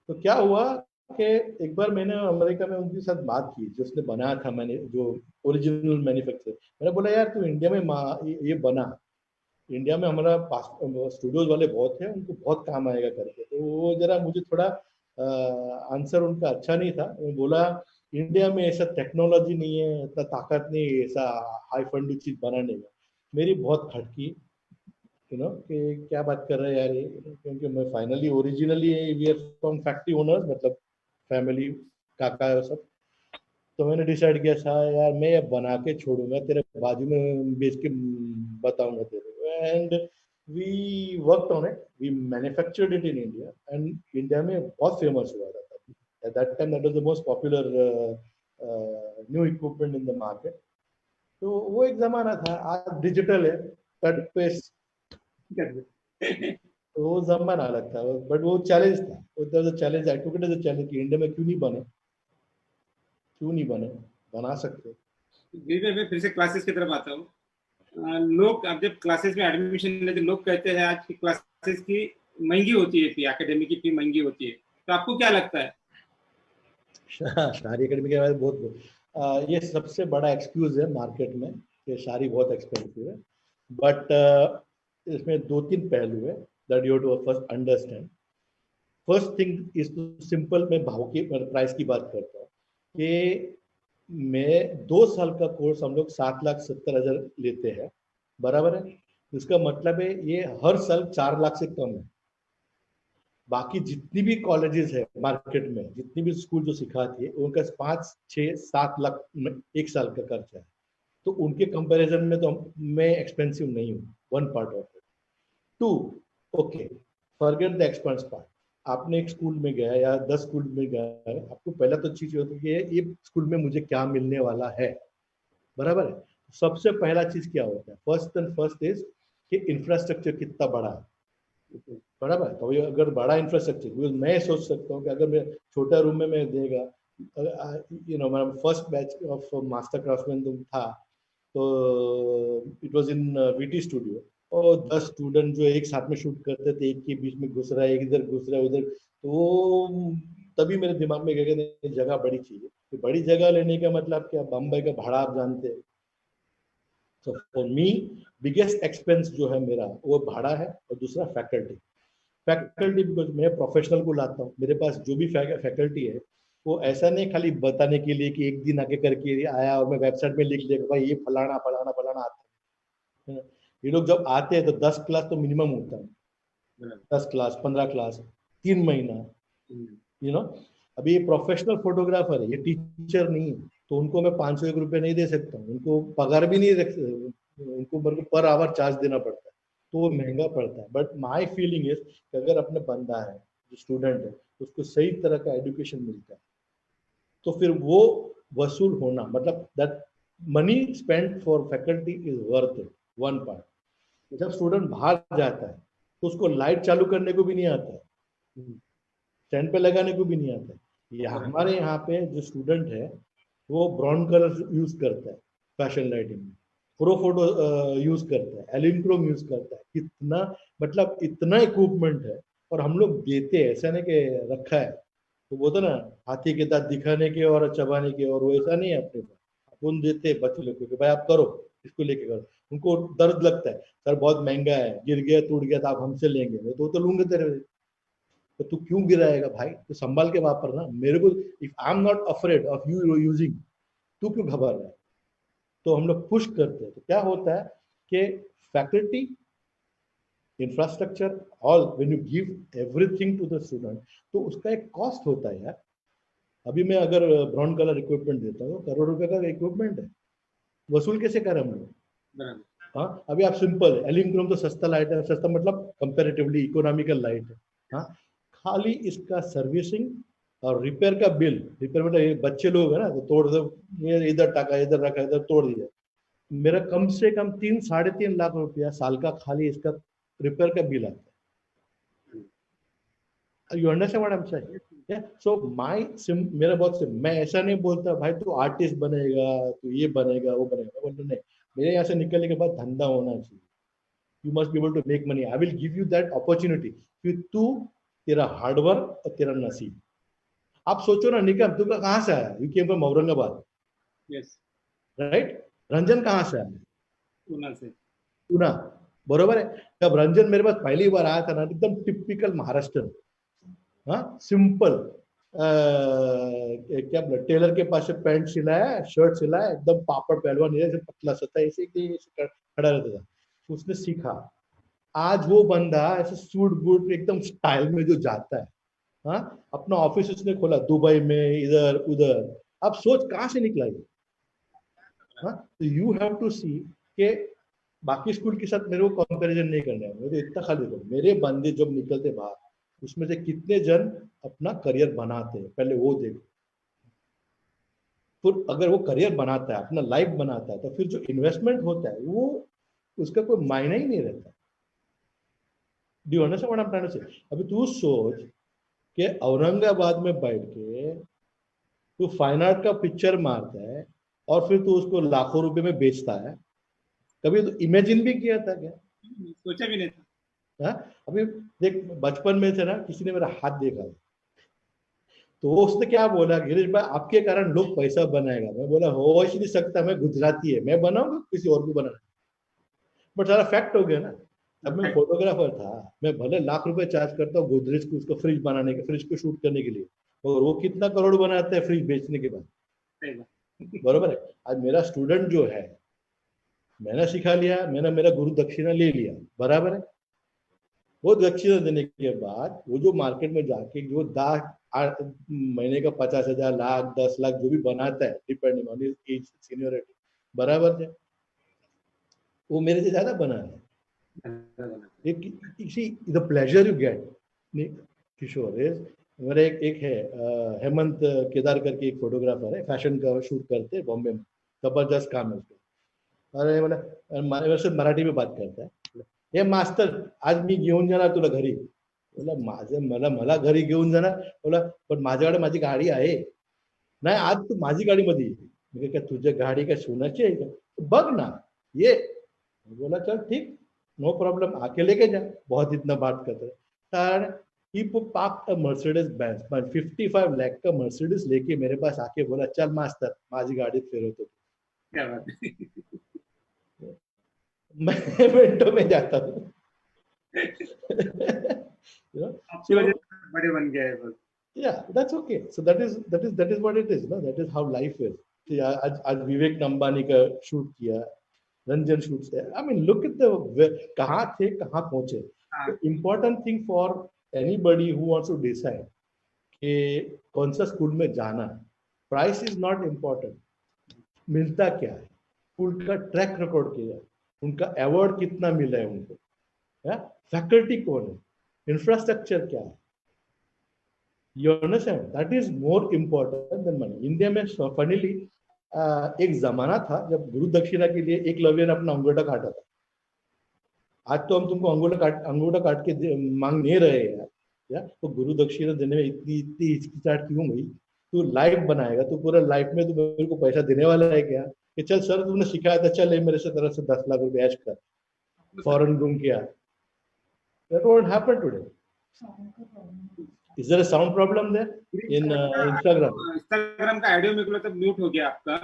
तो क्या हुआ कि एक बार मैंने अमेरिका में उनके साथ बात की, जो उसने बनाया था, मैंने जो ओरिजिनल मैन्युफैक्चर, मैंने बोला यार तू इंडिया में ये बना, इंडिया में हमारा स्टूडियोज वाले बहुत हैं, उनको बहुत काम आएगा करके। तो वो जरा मुझे थोड़ा आंसर उनका अच्छा नहीं था। वो बोला इंडिया में ऐसा टेक्नोलॉजी नहीं है, इतना ताकत नहीं है ऐसा हाई फंडी चीज बनाने का। मेरी बहुत खटकी, यू नो, कि क्या बात कर रहे हैं यार ये, क्योंकि मैं finally originally we are from factory owners, मतलब फैमिली काका है सब। तो मैंने डिसाइड किया था यार मैं ये बना के छोड़ूंगा, तेरे बाजू में बेच के बताऊंगा तेरे। And we worked on it, we manufactured it in India, and India में बहुत फेमस हुआ था। At that time that was the most popular new equipment in the market. तो वो एक जमाना था, आज डिजिटल है, कट पेस्ट, तो वो जमाना अलग था। बट वो चैलेंज था, वो challenge, I took it as a challenge कि इंडिया में क्यों नहीं बने, बना सकते। मैं फिर से क्लासेस की तरफ आता हूँ। लोग अब जब क्लासेस में एडमिशन लेते, लोग कहते हैं आज की क्लासेस की महंगी होती है, फी एकेडमी की फी महंगी होती है, तो आपको क्या लगता है? शारी एकेडमी के बारे में बहुत ये सबसे बड़ा एक्सक्यूज है मार्केट में कि शारी बहुत एक्सपेंसिव है। बट इसमें 2-3 पहलू है that you have to first understand. First thing is to simple, मैं भाव की प्राइस की बात करता हूँ कि मैं 2 साल का कोर्स हम लोग 7,70,000 लेते हैं, बराबर है। इसका मतलब है ये हर साल 4 लाख से कम है। बाकी जितनी भी कॉलेजेस है मार्केट में, जितनी भी स्कूल जो सिखाती है, उनका 5-6-7 लाख एक साल का खर्चा है। तो उनके कंपैरिजन में तो मैं एक्सपेंसिव नहीं हूँ, one part of it. 2, okay, forget the expense part. आपने एक स्कूल में गया या 10 स्कूल में गया है, आपको पहला तो चीज होती है ये स्कूल में मुझे क्या मिलने वाला है, बराबर है। सबसे पहला चीज क्या होता है, फर्स्ट इज कि इंफ्रास्ट्रक्चर कितना बड़ा है, बराबर। तो अगर बड़ा इंफ्रास्ट्रक्चर, मैं सोच सकता हूँ कि अगर मैं छोटा रूम में मैं देगा, यू नो, मेरा first batch of master craftsman तुम था, तो it was in VT studio, और 10 स्टूडेंट जो एक साथ में शूट करते थे, एक के बीच में घुस रहा है, एक इधर घुस रहा है उधर, तो तभी मेरे दिमाग में गया जगह बड़ी चाहिए। तो बड़ी जगह लेने का मतलब क्या, बम्बई का भाड़ा आप जानते हैं। तो फॉर मी बिगेस्ट एक्सपेंस जो है मेरा वो भाड़ा है, और दूसरा फैकल्टी बिकॉज मैं प्रोफेशनल को लाता हूँ। मेरे पास जो भी फैकल्टी है वो ऐसा नहीं खाली बताने के लिए कि एक दिन आके करके आया और मैं वेबसाइट में लिख दिया भाई ये फलाना फलाना फलाना आता है। ये लोग जब आते हैं तो 10 क्लास तो मिनिमम होता है, 10 क्लास 15 क्लास 3 महीना, यू नो। अभी ये प्रोफेशनल फोटोग्राफर है, ये टीचर नहीं है। तो उनको मैं 501 रुपये नहीं दे सकता हूँ, उनको पगार भी नहीं रख, उनको मेरे को पर आवर चार्ज देना पड़ता है, तो वो महंगा पड़ता है। बट माई फीलिंग इज कि अगर अपने बंदा है जो स्टूडेंट है उसको सही तरह का एजुकेशन मिलता है तो फिर वो वसूल होना, मतलब that money spend for faculty is worth it, one part. जब स्टूडेंट बाहर जाता है तो उसको लाइट चालू करने को भी नहीं आता है, स्टैंड पे लगाने को भी नहीं आता है। ये हमारे यहाँ पे जो स्टूडेंट है वो ब्राउन कलर यूज करता है फैशन लाइटिंग में, प्रो फोटो यूज करता है, एलिनक्रोम यूज करता है, कितना मतलब इतना इक्विपमेंट है। और हम लोग देते हैं, ऐसा नहीं कि रखा है। तो बोलते ना हाथी के दांत दिखाने के और चबाने के, और वैसा नहीं है अपने पास। अपन देते हैं बच्चों लोग को भाई आप करो, इसको लेके करो। उनको दर्द लगता है, सर बहुत महंगा है, गिर गया टूट गया तो आप हमसे लेंगे, मैं तो लूंगे तेरे, तो तू क्यों गिराएगा भाई, तो संभाल के वापरना मेरे को। If I am not afraid of you using, तू क्यों घबरा रहा है। तो हम लोग पुश करते हैं, तो क्या होता है कि faculty, infrastructure, all when you give everything to the student, तो उसका एक कॉस्ट होता है यार। अभी मैं अगर ब्राउन कलर इक्विपमेंट देता हूँ, करोड़ रुपए का इक्विपमेंट है, वसूल कैसे करें हम लोग। हाँ, अभी आप सिंपल एल्यूमिनियम तो सस्ता लाइट है, सस्ता मतलब कंपैरेटिवली इकोनॉमिकल लाइट है। हाँ, खाली इसका सर्विसिंग और रिपेयर का बिल, रिपेयर मतलब ये बच्चे लोग है ना, तो तोड़ दो, ये इधर टाका, इधर रखा, इधर तोड़ दिया, मेरा कम से कम 3-3.5 लाख रुपया साल का खाली इसका रिपेयर का बिल आता है। You understand what I am saying. So मेरा बहुत सिम, मैं ऐसा नहीं बोलता भाई तू आर्टिस्ट बनेगा, तू ये बनेगा वो बनेगा, बोलते नहीं, मेरे यहाँ से निकलने के बाद धंधा होना चाहिए। You must be able to make money, I will give you that opportunity. फिर तू, तेरा हार्डवर्क और तेरा नसीब। आप सोचो ना निकम, तू कहाँ से आया, you came from Aurangabad, yes, right. Ranjan कहाँ से आया, पूना से। पूना, बरोबर है। जब रंजन मेरे पास पहली बार आया था ना, एकदम टिपिकल महाराष्ट्र, हाँ सिंपल, क्या बोला, टेलर के पास से पैंट सिलाया, शर्ट सिलाया, एकदम पापड़ पहलवान, ऐसे पतला सा था, ऐसे खड़ा रहता था। उसने सीखा। आज वो बंदा ऐसे सूट बूट एकदम स्टाइल में जो जाता है, हाँ, अपना ऑफिस उसने खोला दुबई में, इधर उधर। अब सोच कहाँ से निकला ये। हाँ, तो यू हैव टू सी के बाकी स्कूल के साथ मेरे को कंपैरिजन नहीं करना है, मुझे इतना खाली दो, मेरे बंदे जब निकलते बाहर उसमें से कितने जन अपना करियर बनाते हैं, पहले वो देखो। फिर अगर वो करियर बनाता है, अपना लाइफ बनाता है, तो फिर जो इन्वेस्टमेंट होता है वो, उसका कोई मायने ही नहीं रहता। Do you understand what I am trying to say. अभी तू सोच कि औरंगाबाद में बैठ के तू फाइन आर्ट का पिक्चर मारता है और फिर तू उसको लाखों रुपए में बेचता है, कभी तो इमेजिन भी किया था क्या। सोचा भी नहीं था। हाँ, अभी देख, बचपन में से ना किसी ने मेरा हाथ देखा, तो वो उसने क्या बोला, गिरीश भाई आपके कारण लोग पैसा बनाएगा। मैं बोला हो ही नहीं सकता, मैं गुजराती है, मैं बनाऊंगा किसी और को बनाना। बट सारा फैक्ट हो गया ना। अब मैं फोटोग्राफर था, मैं भले लाख रुपए चार्ज करता हूँ गोदरेज को, उसको फ्रिज बनाने के, फ्रिज को शूट करने के लिए, और वो कितना करोड़ बनाते हैं फ्रिज बेचने के बाद, बरोबर है। आज मेरा स्टूडेंट जो है, मैंने सिखा लिया, मैंने मेरा गुरु दक्षिणा ले लिया, बराबर है। वो दक्षिणा देने के बाद वो जो मार्केट में जाके जो महीने का 50,000, लाख, 10 लाख जो भी बनाता है, डिपेंडिंग ऑन एज सीनियरिटी, बराबर है, वो मेरे से ज्यादा बना है। इसी the pleasure you get, Kishore is, मेरा एक है हेमंत केदार करके एक फोटोग्राफर है, फैशन का शूट करते हैं बॉम्बे में, जबरदस्त काम है उसका। अरे बोला, वैसे मराठी में बात करता है, हे मास्तर आज मी घेऊन जाणार तुला घरी। बोला मला घरी घेऊन जाणार, बोला पण माझ्याकडे माझी गाडी आहे, नाही आज तू माझी गाडीमध्ये ये, क्या तुझ्या गाडी काय सोनाची आहे का, बघ ना ये। बोला चल ठीक, नो प्रॉब्लम, आके लेके जा, बहुत इतना बात करते हैं। ही पार्क मर्सिडीज बेंज, 55 लाख का मर्सिडीज लेके मेरे पास आके बोला चल मास्तर माझी गाडी फिरवतो। क्या बात है। मैं मिनटों में जाता हूँ। आपकी वजह से बड़े बन गए हैं बस। Yeah, that's okay. So that is what it is, no? That is how life is. आज विवेक अंबानी का शूट किया, रंजन शूट से, I mean look at the कहाँ थे कहाँ पहुंचे। The important thing for anybody who wants to decide कि कौन सा स्कूल में जाना, price is not important. मिलता क्या है, स्कूल का ट्रैक रिकॉर्ड क्या है, उनका अवार्ड कितना मिला है उनको, फैकल्टी कौन है, इंफ्रास्ट्रक्चर क्या है. You understand? That is more important than money. India में फनीली एक जमाना था जब गुरु दक्षिणा के लिए एकलव्य ने अपना अंगूठा काटा था. आज तो हम तुमको अंगूठा काट के मांग नहीं रहे हैं यार. या तो गुरु दक्षिणा देने में इतनी इतनी हिचकिचाहट क्यों गई. तू लाइफ बनाएगा, तू पूरा लाइफ में तू मेरे को पैसा देने वाला है क्या, कि चल सर तुमने सिखाया था, चल मेरे से तरफ से 10 लाख रुपए ऐश कर, फॉरेन घूम के आ. That won't happen today. Is there a sound problem there in Instagram? Instagram का ऑडियो मेरे को लगता है म्यूट हो गया आपका.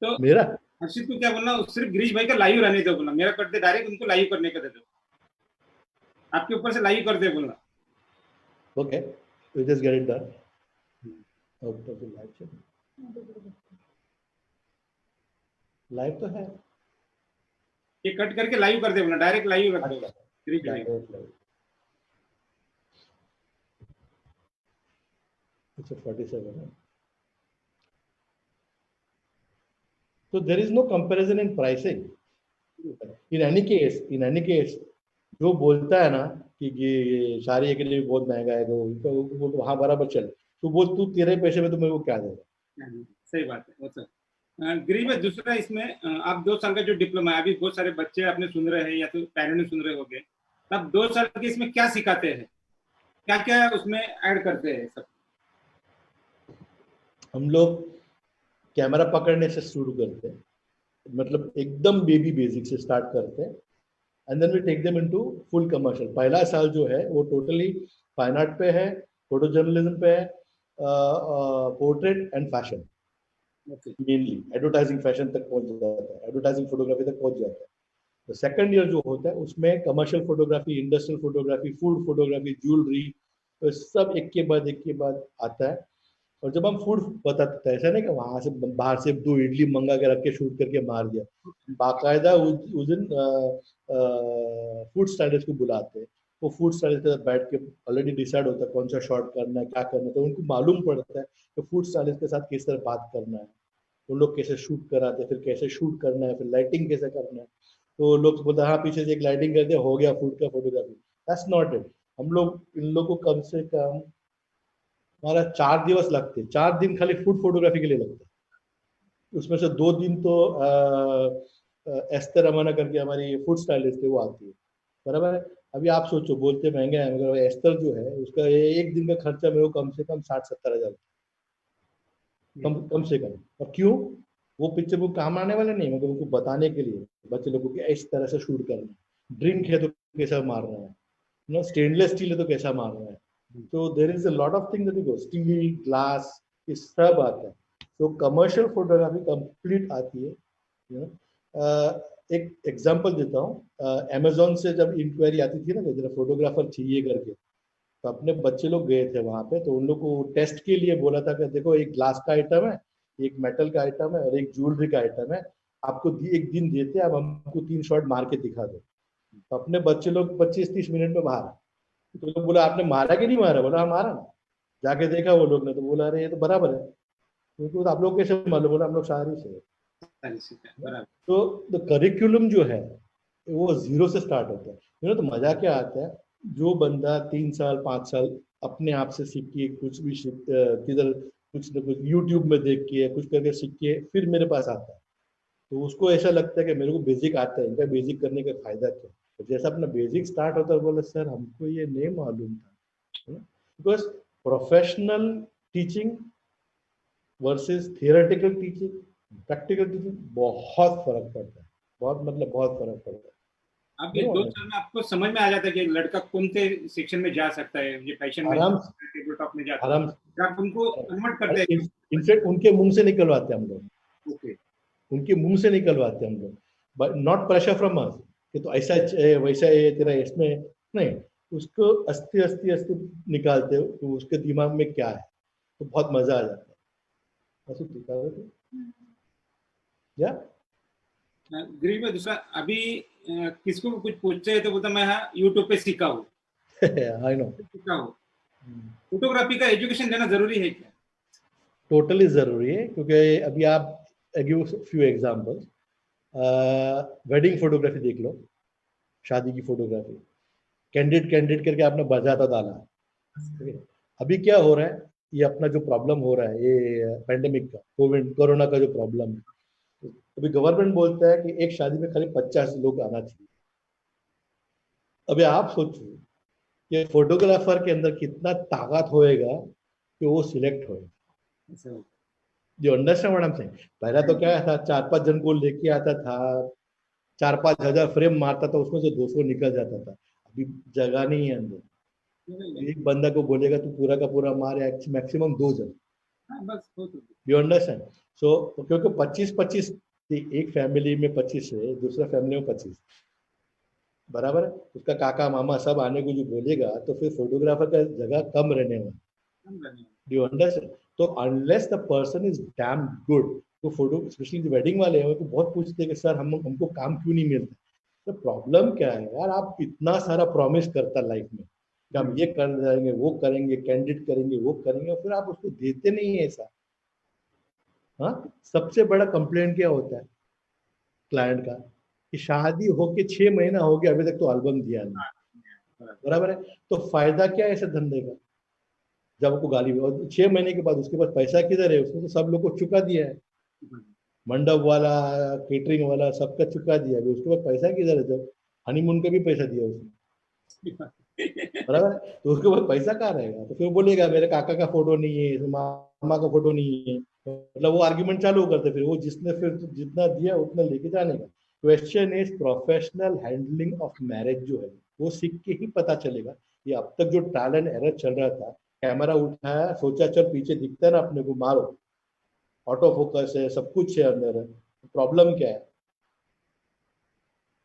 तो मेरा हर्षित को क्या बोलना, सिर्फ गिरीश भाई का लाइव रहने दो बोलना, मेरा कर दे डायरेक्ट, उनको लाइव करने का दे दो, आपके ऊपर से लाइव कर दे बोलना. Okay, we just get it done. Out of the live. Live तो है. ये कट करके लाइव कर दे बोलना, डायरेक्ट लाइव कर दो गिरीश भाई. अच्छा 47 है. So there is no comparison in pricing. In any case, जो बोलता है ना कि ये सारी एकेडमी बहुत महंगा है, तो हाँ बराबर चल, तू बोल तू तेरे पैसे में तो मेरे को क्या देगा. सही बात है वो सर. गिरीश भाई दूसरा इसमें आप 2 साल का जो डिप्लोमा है, अभी बहुत सारे बच्चे आपने सुन रहे हैं या तो पेरेंट्स सुन रहे होंगे, तब 2 साल के इसमें क्या सिखाते हैं, क्या क्या उसमें ऐड करते हैं सब. हम लोग कैमरा पकड़ने से शुरू करते हैं, मतलब एकदम बेबी बेसिक से स्टार्ट करते हैं, and then we take them into full commercial. पहला साल जो है वो टोटली फाइन आर्ट पे है, फोटो जर्नलिज्म पे है, portrait and fashion, mainly advertising fashion तक पहुंच जाता है, एडवर्टाइजिंग फोटोग्राफी तक पहुंच जाता है. तो सेकंड ईयर जो होता है उसमें commercial photography, industrial photography, food photography, jewellery, तो सब एक के बाद आता है. और जब हम फूड बताते हैं, ऐसा नहीं कि वहां से बाहर से 2 इडली मंगा के रख के शूट करके मार दिया, बाकायदा उस दिन फूड स्टाइलिस्ट को बुलाते हैं. वो फूड स्टाइलिस्ट के साथ बैठ के ऑलरेडी डिसाइड होता है कौन सा शॉट करना है, क्या करना है, तो उनको मालूम पड़ता है कि फूड स्टाइलिस्ट के साथ किस तरह बात करना है, उन लोग कैसे शूट कराते हैं, फिर कैसे शूट करना है, फिर लाइटिंग कैसे करना है. तो लोग बोलते हैं हाँ पीछे से एक लाइटिंग कर दिया हो गया फूड का फोटोग्राफी. That's not it. हम लोग इन लोगों को कम से कम हमारा 4 दिवस लगते हैं, 4 दिन खाली फूड फोटोग्राफी के लिए लगते हैं. उसमें से 2 दिन तो एस्तर अमाना करके हमारी फूड स्टाइलिस्ट है वो आती है, बराबर है. अभी आप सोचो, बोलते महंगा है मगर एस्तर जो है उसका एक दिन का खर्चा मेरे को कम से कम 60-70 हजार कम से कम. और क्यों, वो पिक्चर को काम आने वाले नहीं, मगर उनको बताने के लिए बच्चे लोगों को इस तरह से शूट करना है, ड्रिंक है तो कैसा मारना है, नो स्टेनलेस स्टील है तो कैसा मारना है. तो there is a lot of things that go, steel, glass, ये सब आता है. तो कमर्शियल फोटोग्राफी कंप्लीट आती है. यू नो एक एग्जांपल देता हूँ, अमेजोन से जब इंक्वायरी आती थी ना कि जरा फोटोग्राफर चाहिए करके, तो अपने बच्चे लोग गए थे वहां पे, तो उन लोग को टेस्ट के लिए बोला था कि देखो एक ग्लास का आइटम है, एक मेटल का आइटम है और एक ज्वेलरी का आइटम है, आपको एक दिन देते हैं, अब हमको 3 शॉट मार के दिखा दो. तो अपने बच्चे लोग 25-30 मिनट में बाहर. तो लोग बोला आपने मारा कि नहीं मारा, बोला हाँ मारा ना. जाके देखा वो लोग ने, तो बोला अरे ये तो बराबर है. तो आप लोग कैसे मालूम, बोला हम लोग शाहरी से. तो द करिकुलम जो है वो 0 से स्टार्ट होता है. तो मजा क्या आता है, जो बंदा 3 साल 5 साल अपने आप से सीख के कुछ भी किधर कुछ न कुछ यूट्यूब में देख के कुछ करके सीख के फिर मेरे पास आता है, तो उसको ऐसा लगता है कि मेरे को बेसिक आता है, इनका बेसिक करने का फायदा क्या. तो जैसा अपना बेसिक स्टार्ट होता है, बोले सर हमको ये नहीं मालूम था. Because professional teaching versus theoretical teaching, practical teaching बहुत फर्क पड़ता है, बहुत फर्क पड़ता है. आप ये 2 साल में आपको समझ में आ जाता है कि लड़का कौन से सेक्शन में जा सकता है, ये फैशन में, टेबल टॉप में जाता है, आप उनको कन्वर्ट करते हैं. इनफैक्ट उनके मुंह से निकलवाते हैं हम लोग. ओके, उनके मुंह से निकलवाते हैं हम लोग, but not pressure from us कि तो ऐसा है वैसा है तेरा इसमें नहीं. उसको अस्ती निकालते हो तो उसके दिमाग में क्या है, तो बहुत मजा आ जाता है. या गिरीश में दूसरा अभी किसको कुछ पूछते हैं तो बोलता मैं हाँ यूट्यूब पे सीखा हूँ. आई नो, सीखा हूँ. फोटोग्राफी का एजुकेशन लेना जरूरी है क्या? टोटली जरूरी है, क्योंकि अभी आप I give few examples. Wedding photography देख लो, शादी की फोटोग्राफी, कैंडिड कैंडिड करके आपने बजाता डाला, ठीक है। अभी क्या हो रहा है, ये अपना जो प्रॉब्लम हो रहा है ये पेंडेमिक का, कोविड कोरोना का जो प्रॉब्लम है, अभी गवर्नमेंट बोलता है कि एक शादी में खाली 50 लोग आना चाहिए। अभी आप सोचो कि फोटोग्राफर के अंदर कितना ताकत होएगा कि वो सिलेक्ट होएगा। ऐसा होता जो understand what I am saying. पहला तो क्या था, 4-5 जन को लेके आता था, 4-5 हजार फ्रेम मारता था, उसमें से 200 निकल जाता था। अभी जगह नहीं है अंदर, है। एक बंदा को बोलेगा तू पूरा का पूरा मार, मैक्सिमम 2 जन। हाँ, बस हो तो यू अंडरस्टैंड। सो क्योंकि 25-25, एक फैमिली में 25 है, दूसरा फैमिली में 25, बराबर है। उसका काका मामा सब आने को जो बोलेगा तो फिर फोटोग्राफर का जगह कम रहने वाला। कम करने डू यू अंडरस्टैंड। तो unless the person is damn good, तो फोटो स्पेशली जो वेडिंग वाले हैं वो बहुत पूछते हैं कि सर हमको काम क्यों नहीं मिलता। तो प्रॉब्लम क्या है यार, आप इतना सारा प्रॉमिस करता लाइफ में कि हम ये कर जाएंगे, वो करेंगे, कैंडिडेट करेंगे, वो करेंगे, और फिर आप उसको देते नहीं है ऐसा। हाँ, सबसे बड़ा कंप्लेंट क्या होता है क्लाइंट का, कि शादी होके 6 महीना हो गया अभी तक तो एल्बम दिया नहीं। बराबर। बराबर है। तो फायदा क्या है ऐसे धंधे का, जब आपको गाली, और 6 महीने के बाद उसके पास पैसा किधर है, उसने तो सब लोग को चुका दिया है, मंडप वाला, केटरिंग वाला, सबका चुका दिया है, उसके पास पैसा किधर है, जब हनीमून का भी पैसा दिया उसने। बराबर है। तो उसके पास पैसा कहाँ रहेगा, तो फिर वो बोलेगा मेरे काका का फोटो नहीं है, मामा का फोटो नहीं है, मतलब वो आर्ग्यूमेंट चालू करते, फिर वो जिसने फिर जितना दिया उतना लेके जाने का। Question is professional handling of marriage जो है वो सीख के ही पता चलेगा। ये अब तक जो ट्रायल एंड एरर चल रहा था, कैमरा उठाया, सोचा चल पीछे दिखता है ना अपने को, मारो, ऑटो फोकस है, सब कुछ है अंदर है, प्रॉब्लम क्या है,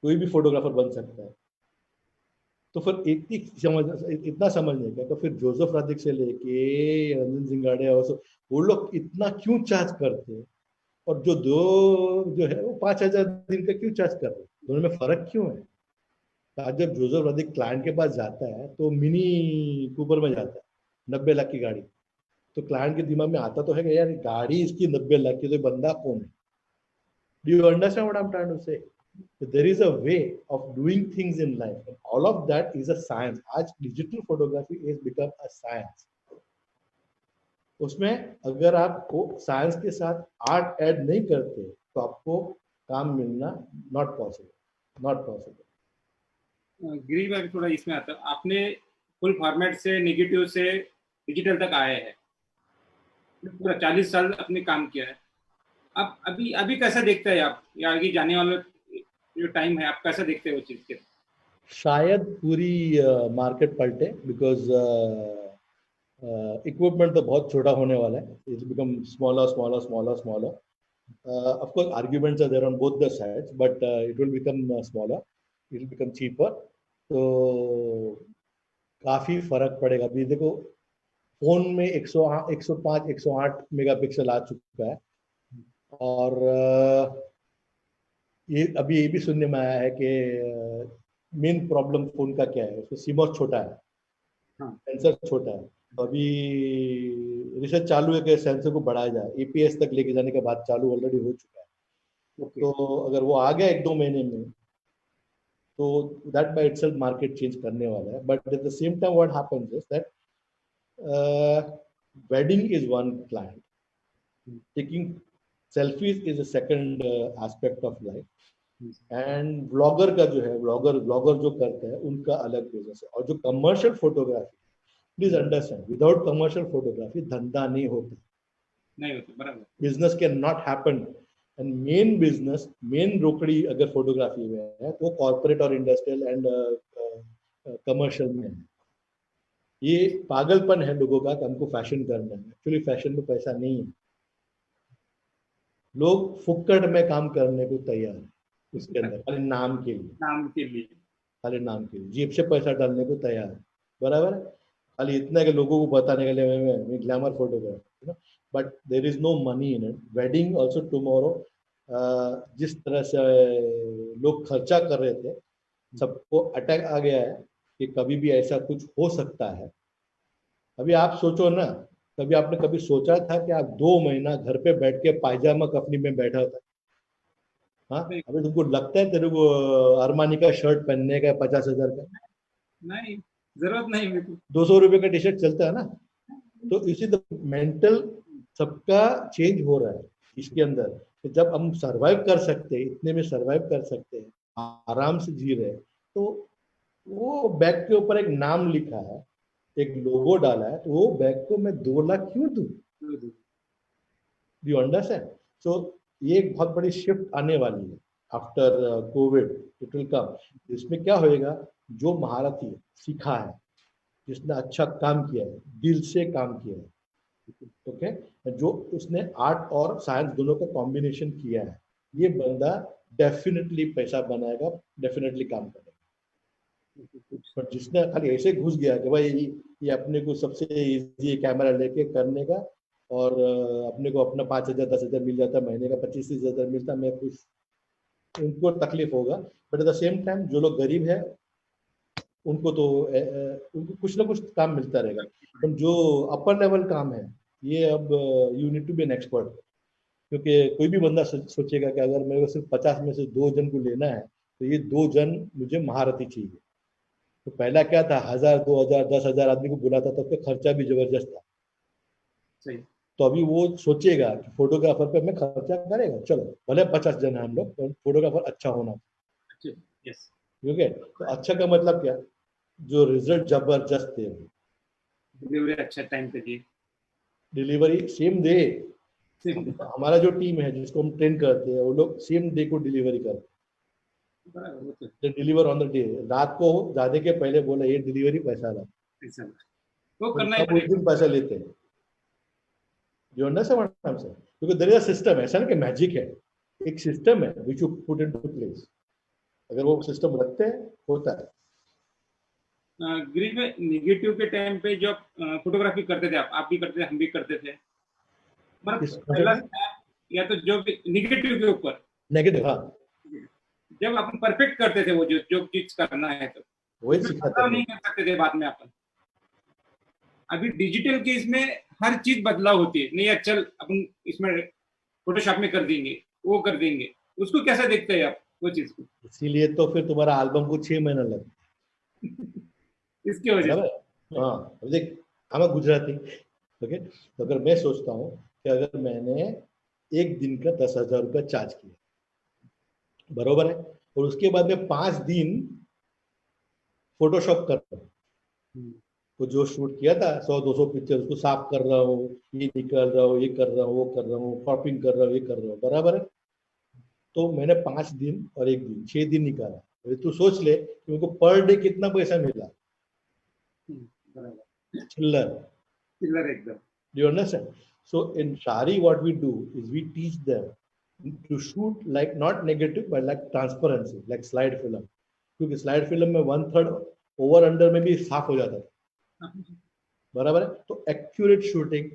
कोई भी फोटोग्राफर बन सकता है। तो फिर इतना समझने का, तो फिर जोसेफ रादिक से लेके रंजन सिंगाड़े और वो लोग इतना क्यों चार्ज करते हैं, और जो दो जो है वो 5,000 दिन का क्यों चार्ज कर रहे हैं, दोनों में फर्क क्यों है। तो आज जब जोसेफ रादिक क्लाइंट के पास जाता है तो मिनी कूपर में जाता है, 90 लाख की गाड़ी, तो क्लाइंट के दिमाग में आता तो है कि यार गाड़ी इसकी 90 लाख की, तो बंदा कौन है। Do you understand what I am trying to say. So there is a way of doing things in life, and all of that is a science. आज digital photography has become a science. उसमें अगर आपको science के साथ art add नहीं करते तो आपको काम मिलना not possible, not possible. Girish भाई थोड़ा इसमें आता है, आपने फुल फॉर्मेट से नेगेटिव से डिजिटल तक आए हैं, पूरा 40 साल आपने काम किया है। आप अभी अभी कैसा देखते हैं आप, या आगे जाने वाला जो टाइम है आप कैसा देखते हैं वो चीज के? शायद पूरी मार्केट पलटे, बिकॉज इक्विपमेंट तो बहुत छोटा होने वाला है, it's become smaller smaller smaller smaller. of course arguments are there on both the sides, but it will become smaller, it will become cheaper. तो काफी फर्क पड़ेगा। अभी देखो फोन में 105 108 मेगापिक्सल आ चुका है, और ये अभी ये भी सुनने में आया है कि मेन प्रॉब्लम फोन का क्या है, उसमें सीमॉस छोटा है, हाँ। सेंसर छोटा है। तो अभी रिसर्च चालू है कि सेंसर को बढ़ाया जाए, एपीएस तक लेके जाने का बात चालू ऑलरेडी हो चुका है। ओके। तो अगर वो आ गया 1-2 महीने में, तो that by itself market change करने वाला है। But at the same time what happens is that wedding is one client, taking selfies is a second aspect of life, and blogger का जो है, ब्लॉगर जो करते हैं उनका अलग बिजनेस है। और जो commercial photography, please understand, without commercial photography धंधा नहीं होता, नहीं होता, बराबर। Business can not happen. And main business, main रोकड़ी अगर फोटोग्राफी में है तो कॉर्पोरेट और इंडस्ट्रियल एंड कमर्शियल में है। ये पागलपन है लोगों का कि हमको फैशन करना है, एक्चुअली फैशन में पैसा नहीं है, लोग फुक्कड़ में काम करने को तैयार है, उसके अंदर खाली नाम के लिए, नाम के लिए। खाली नाम के लिए जेब से पैसा डालने को तैयार है, बराबर है। खाली इतना कि लोगों को बताने के लिए मैं glamour photographer, but there is no money in it. Wedding also tomorrow, जिस तरह से लोग खर्चा कर रहे थे, सबको अटैक आ गया है कि कभी भी ऐसा कुछ हो सकता है। अभी आप सोचो ना कभी आपने कभी सोचा था कि आप 2 महीना घर पे बैठ के पायजामा कफनी में बैठा होता? हाँ, नहीं अभी तुमको लगता है तेरे को अरमानी का शर्ट पहनने का 50,000 का? नहीं, जरूरत नहीं मेरे को। 200 रुपए का टी शर्ट चलता है ना। तो इसी तरह मेंटल सबका चेंज हो रहा है इसके अंदर, कि जब हम सरवाइव कर सकते हैं, इतने में सरवाइव कर सकते हैं, आराम से जी रहे हैं, तो वो बैग के ऊपर एक नाम लिखा है, एक लोगो डाला है, तो वो बैग को मैं 2 लाख क्यों दूं? You understand? सो ये एक बहुत बड़ी शिफ्ट आने वाली है after Covid, it will come. इसमें क्या होएगा, जो महारथी सीखा है, जिसने अच्छा काम किया है, दिल से काम किया है, ओके, जो उसने आर्ट और साइंस दोनों का कॉम्बिनेशन किया है, ये बंदा डेफिनेटली पैसा बनाएगा, डेफिनेटली काम करेगा। पर जिसने खाली ऐसे घुस गया कि भाई ये अपने को सबसे इजी कैमरा लेके करने का, और अपने को अपना 5,000 10,000 मिल जाता, महीने का 25-30 हज़ार मिलता, मैं खुश, उनको तकलीफ होगा। But at the same time जो लोग गरीब है, उनको तो उनको कुछ ना कुछ काम मिलता रहेगा। पर जो अपर लेवल काम है, ये अब you need to be an expert, क्योंकि कोई भी बंदा सोचेगा कि अगर मेरे को सिर्फ 50 में से 2 जन को लेना है, तो ये 2 जन मुझे महारथी चाहिए। तो पहला क्या था, 1,000 2,000 10,000 आदमी को बुलाता था, तो खर्चा भी जबरदस्त था। सही। तो अभी वो सोचेगा कि फोटोग्राफर पे मैं खर्चा करेगा, चलो भले 50 जन है हम लोग, तो फोटोग्राफर अच्छा होना, यस। ठीक है। तो अच्छा का मतलब क्या, जो रिजल्ट जबरदस्त है, डिलीवरी अच्छा टाइम पे दिए। Delivery same day. बराबर, हमारा जो टीम है जिसको हम ट्रेन करते हैं, वो लोग सेम डे को डिलीवरी करते वो तो हैं, डिलीवर ऑन द डे। रात को जाने के पहले बोला ये डिलीवरी पैसा ला, ऐसा वो तो करना ही तब उस पड़ेगा। दिन पैसा लेते हैं। जो understand what I am saying? क्योंकि देयर इज अ सिस्टम, ऐसा ना कि मैजिक है, एक सिस्टम है which you put into place. अगर वो सिस्टम रखते हैं, होता है। गिरीश में निगेटिव के टाइम पे जब फोटोग्राफी करते थे, आप भी करते थे, हम भी करते थे, मतलब किस पहला कंसेप्ट? step या तो जो भी निगेटिव के ऊपर, नेगेटिव, हाँ, जब अपन परफेक्ट करते थे वो जो चीज करना है, तो वही उसमें सीखना था बदलाव हमें। नहीं कर सकते थे बाद में अपन। अभी डिजिटल के इसमें हर चीज बदलाव होती है, नहीं यार चल अपन इसमें फोटोशॉप में कर देंगे, वो कर देंगे। उसको कैसा देखते हैं आप वो चीज को? इसीलिए तो फिर तुम्हारा एल्बम को 6 महीना लगा, इसकी वजह बराबर। से। हाँ, अब देख, हम गुजराती, ओके, तो अगर मैं सोचता हूँ कि अगर मैंने एक दिन का 10,000 रुपया चार्ज किया, बरोबर है, और उसके बाद में 5 दिन फोटोशॉप कर रहा हूँ, तो जो शूट किया था 100-200 पिक्चर, उसको साफ कर रहा हूँ, ये निकाल रहा हूँ, ये कर रहा हूँ, वो कर रहा हूँ, क्रॉपिंग कर रहा हूँ, ये कर रहा हूँ, बराबर है। तो मैंने 5 दिन और एक दिन 6 दिन निकाला। अभी तू सोच ले कि मेरे को पर डे कितना पैसा मिला, बराबर, चिल्लर। चिल्लर एकदम। Do you understand? So in Shari, what we do is we teach them to shoot like not negative but like transparency, like slide film. क्योंकि स्लाइड फिल्म में 1/3 ओवर अंडर में भी साफ हो जाता है, बराबर है। तो accurate shooting,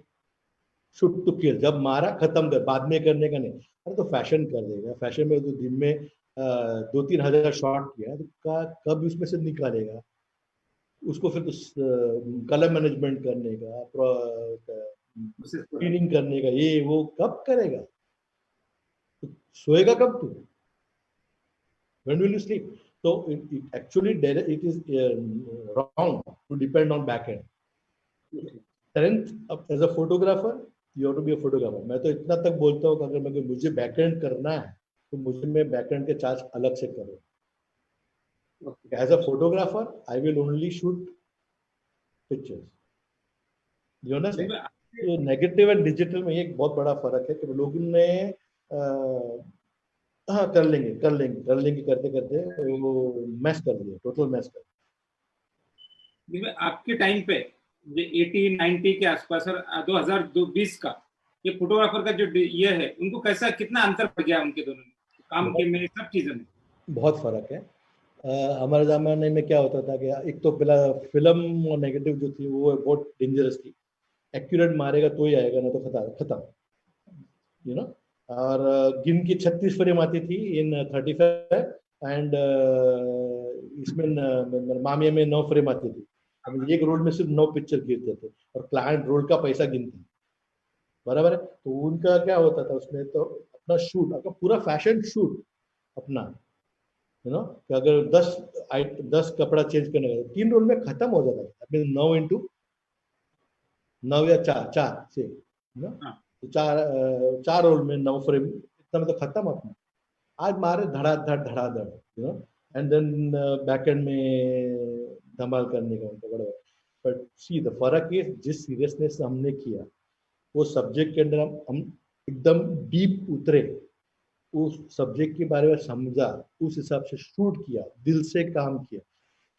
shoot to kill, जब मारा खत्म कर, बाद में करने का नहीं। अरे तो फैशन कर देगा, फैशन में तो दिन में 2-3 हज़ार शॉट किया, तो कब उसमें से निकालेगा उसको? फिर तो कलर मैनेजमेंट करने का, क्लीनिंग करने का, ये वो कब करेगा? तो सोएगा कब तू? When will you sleep? So actually it is wrong to depend on back end. Strength as a photographer, you have to be a photographer. मैं तो इतना तक बोलता हूँ कि अगर मुझे बैक एंड करना है, तो मुझे मैं बैक एंड के चार्ज अलग से करूँ। As a photographer, I will only shoot pictures. You understand? तो नेगेटिव एंड डिजिटल में एक बहुत बड़ा फर्क है कि लोगों ने हाँ कर लेंगे करते करते वो मैस कर दिया, टोटल मैस कर जिसमें आपके टाइम पे जो 80-90 के आसपास और 2020 का ये फोटोग्राफर का जो ये है, उनको कैसा कितना अंतर पड़ गया उनके दोनों में, काम के में, सब चीजों में? बहुत फर्क है। हमारे ज़माने में क्या होता था कि एक तो पहला फिल्म और नेगेटिव जो थी वो बहुत डेंजरस थी, एक्यूरेट मारेगा तो ही आएगा, ना तो खत्म, यू नो। और गिन की 36 फ्रेम आती थी इन 35 एंड इसमें मामिया में 9 फ्रेम आती थी। अब एक रोल में सिर्फ 9 पिक्चर गिरते थे और क्लाइंट रोल का पैसा गिनते, बराबर है। तो उनका क्या होता था उसमें, तो अपना शूट, आपका पूरा फैशन शूट अपना, कि अगर 10 कपड़ा चेंज करने का 3 रोल में खत्म हो जाता था, 9 या 4 से, हाँ, तो 4 रोल में 9 फ्रेम, इतना में तो खत्म अपना। आज मारे धड़ाधड़, एंड देन बैक एंड में धमाल करने का उनका बड़ा। बट सी द फर्क है, जिस सीरियसनेस से हमने किया वो सब्जेक्ट के अंदर, हम एकदम डीप उतरे, उस सब्जेक्ट के बारे में समझा, उस हिसाब से शूट किया, दिल से काम किया,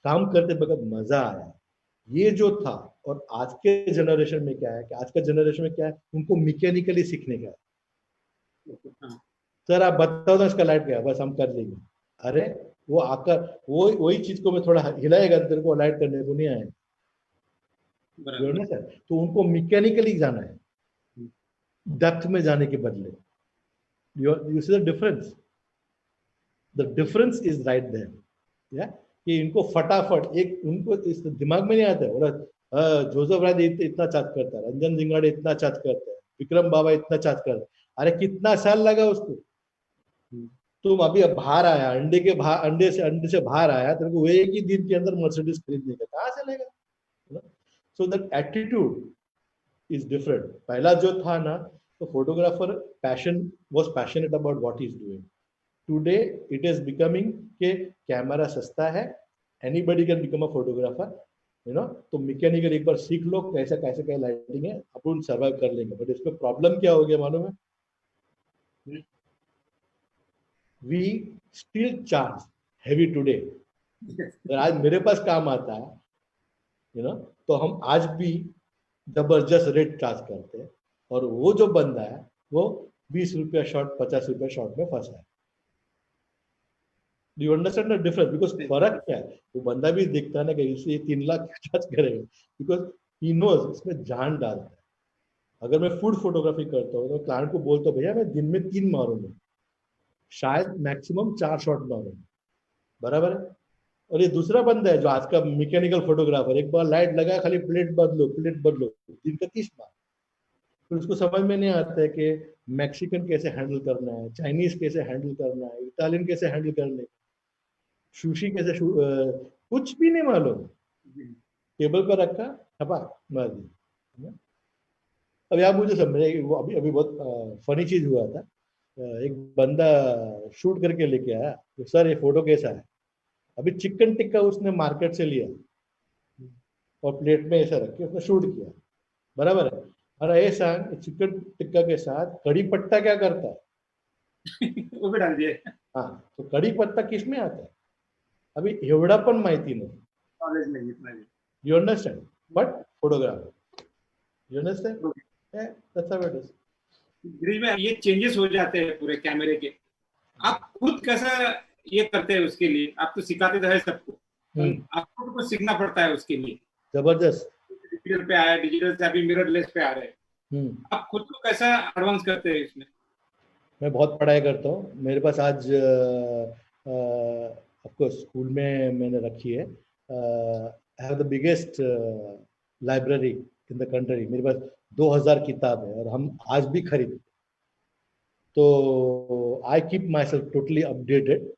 काम करते वक्त मजा आया, ये जो था। और आज के जनरेशन में क्या है कि आज का जनरेशन में क्या है, उनको मैकेनिकली सीखने का है। हाँ, सर आप बताओ ना इसका लाइट क्या है, बस हम कर लेंगे। अरे वो आकर वो वही चीज को मैं थोड़ा हिलाएगा, तेरे को लाइट करने को नहीं आएगा, जो है बराबर। ना सर। तो उनको मैकेनिकली जाना है, डेप्थ में जाने के बदले। You see the difference is right there, या कि इनको फटाफट एक, उनको इस दिमाग में नहीं आता है, बोला जोसेफ राय इतना चार्ज करता है, रंजन जिंगाड़े इतना चार्ज करता है, विक्रम बाबा इतना चार्ज करता है। अरे कितना साल लगा उसको, तुम अभी अब बाहर आया, अंडे से बाहर आया, तेरे को एक ही दिन के अंदर मर्सिडीज खरीदने का, कहाँ से लेगा। So that attitude is different. पहला जो था ना, तो photographer was passionate about what he is doing. Today it is becoming के कैमरा सस्ता है, anybody can become a photographer, तो मैकेनिकल एक बार सीख लो कैसे कैसे क्या लाइटिंग है, अपन सर्वाइव कर लेंगे। बट इसमें प्रॉब्लम क्या हो गया मालूम है, we still charge heavy today. अगर आज मेरे पास काम आता है, तो हम आज भी जबरदस्त रेट चार्ज करते हैं, और वो जो बंदा है वो 20 रुपया शॉट, 50 रुपया शॉट में फंसा है। Do you understand the difference? Because फर्क क्या है, वो बंदा भी देखता है ना कि इसे 3 लाख चार्ज करेगा, बिकॉज ही नोज इसमें जान डालता है। अगर मैं फूड फोटोग्राफी करता हूँ तो क्लाइंट को बोलता हूँ भैया मैं दिन में 3 मारूंगा, शायद मैक्सिमम 4 शॉट मारूंगा, बराबर है। और ये दूसरा बंदा है जो आज का मैकेनिकल फोटोग्राफर, एक बार लाइट लगा, खाली प्लेट बदलो, दिन का 30 बार। फिर उसको समझ में नहीं आता है कि मैक्सिकन कैसे हैंडल करना है, चाइनीज कैसे हैंडल करना है, इटालियन कैसे हैंडल करना है, सुशी कैसे कुछ भी नहीं मालूम। टेबल पर रखा, छपा, मार दी। अब यार मुझे समझे, वो अभी अभी बहुत फनी चीज हुआ था। एक बंदा शूट करके लेके आया, तो सर ये फोटो कैसा है। अभी चिकन टिक्का उसने मार्केट से लिया और प्लेट में ऐसा रख के उसने शूट किया, बराबर है। अरे ये सांग चिकन टिक्का के साथ कड़ी पत्ता क्या करता है। वो भी डाल दिए। हाँ, तो कड़ी पत्ता किस में आता है, अभी एवढा पण माहिती नाही। नॉलेज नहीं इतना भी। You understand, but photographer, you understand, that's how it is. Girish भाई ये चेंजेस हो जाते हैं पूरे कैमरे के, आप खुद कैसा ये करते हैं उसके लिए? आप तो सिखाते तो है सबको, आपको तो कुछ सीखना पड़ता है उसके लिए। जबरदस्त। डिजिटल पे आया, डिजिटल से अभी मिररलेस पे आ रहे हैं, आप खुद को कैसा एडवांस करते हैं इसमें? मैं बहुत पढ़ाई करता हूँ। मेरे पास आज आपको स्कूल में मैंने रखी है, I have the biggest library in the country. मेरे पास 2000 किताब है और हम आज भी खरीदते। तो I keep my self totally updated,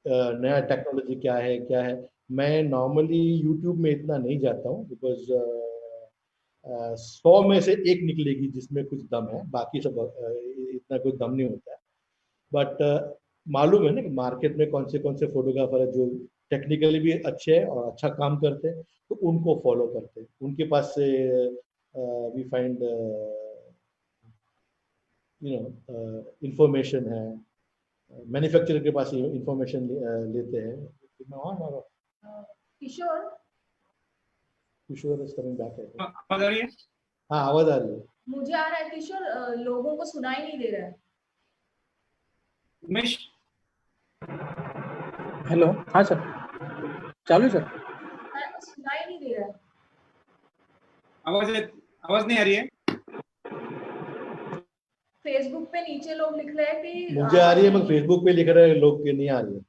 नया टेक्नोलॉजी क्या है। मैं नॉर्मली यूट्यूब में इतना नहीं जाता हूँ, बिकॉज 100 में से एक निकलेगी जिसमें कुछ दम है, बाकी सब इतना कुछ दम नहीं होता है। बट मालूम है ना कि मार्केट में कौन से फोटोग्राफर है जो टेक्निकली भी अच्छे हैं और अच्छा काम करते हैं, तो उनको फॉलो करते हैं। उनके पास से वी फाइंड इंफॉर्मेशन है, मैन्युफैक्चरर के पास इंफॉर्मेशन लेते हैं। किशोर, किशोर इज कमिंग बैक है। आवाज आ रही है? हाँ आवाज आ रही है। मुझे आ रहा है किशोर, लोगों को सुनाई नहीं दे रहा है। उमेश, हेलो, हाँ सर, चालू सर। सुनाई नहीं दे रहा है। आवाज नहीं आ रही है? फेसबुक पे नीचे लोग लिख रहे हैं कि मुझे आ रही है, मगर फेसबुक पे लिख रहे हैं लोग कि नहीं आ रही है।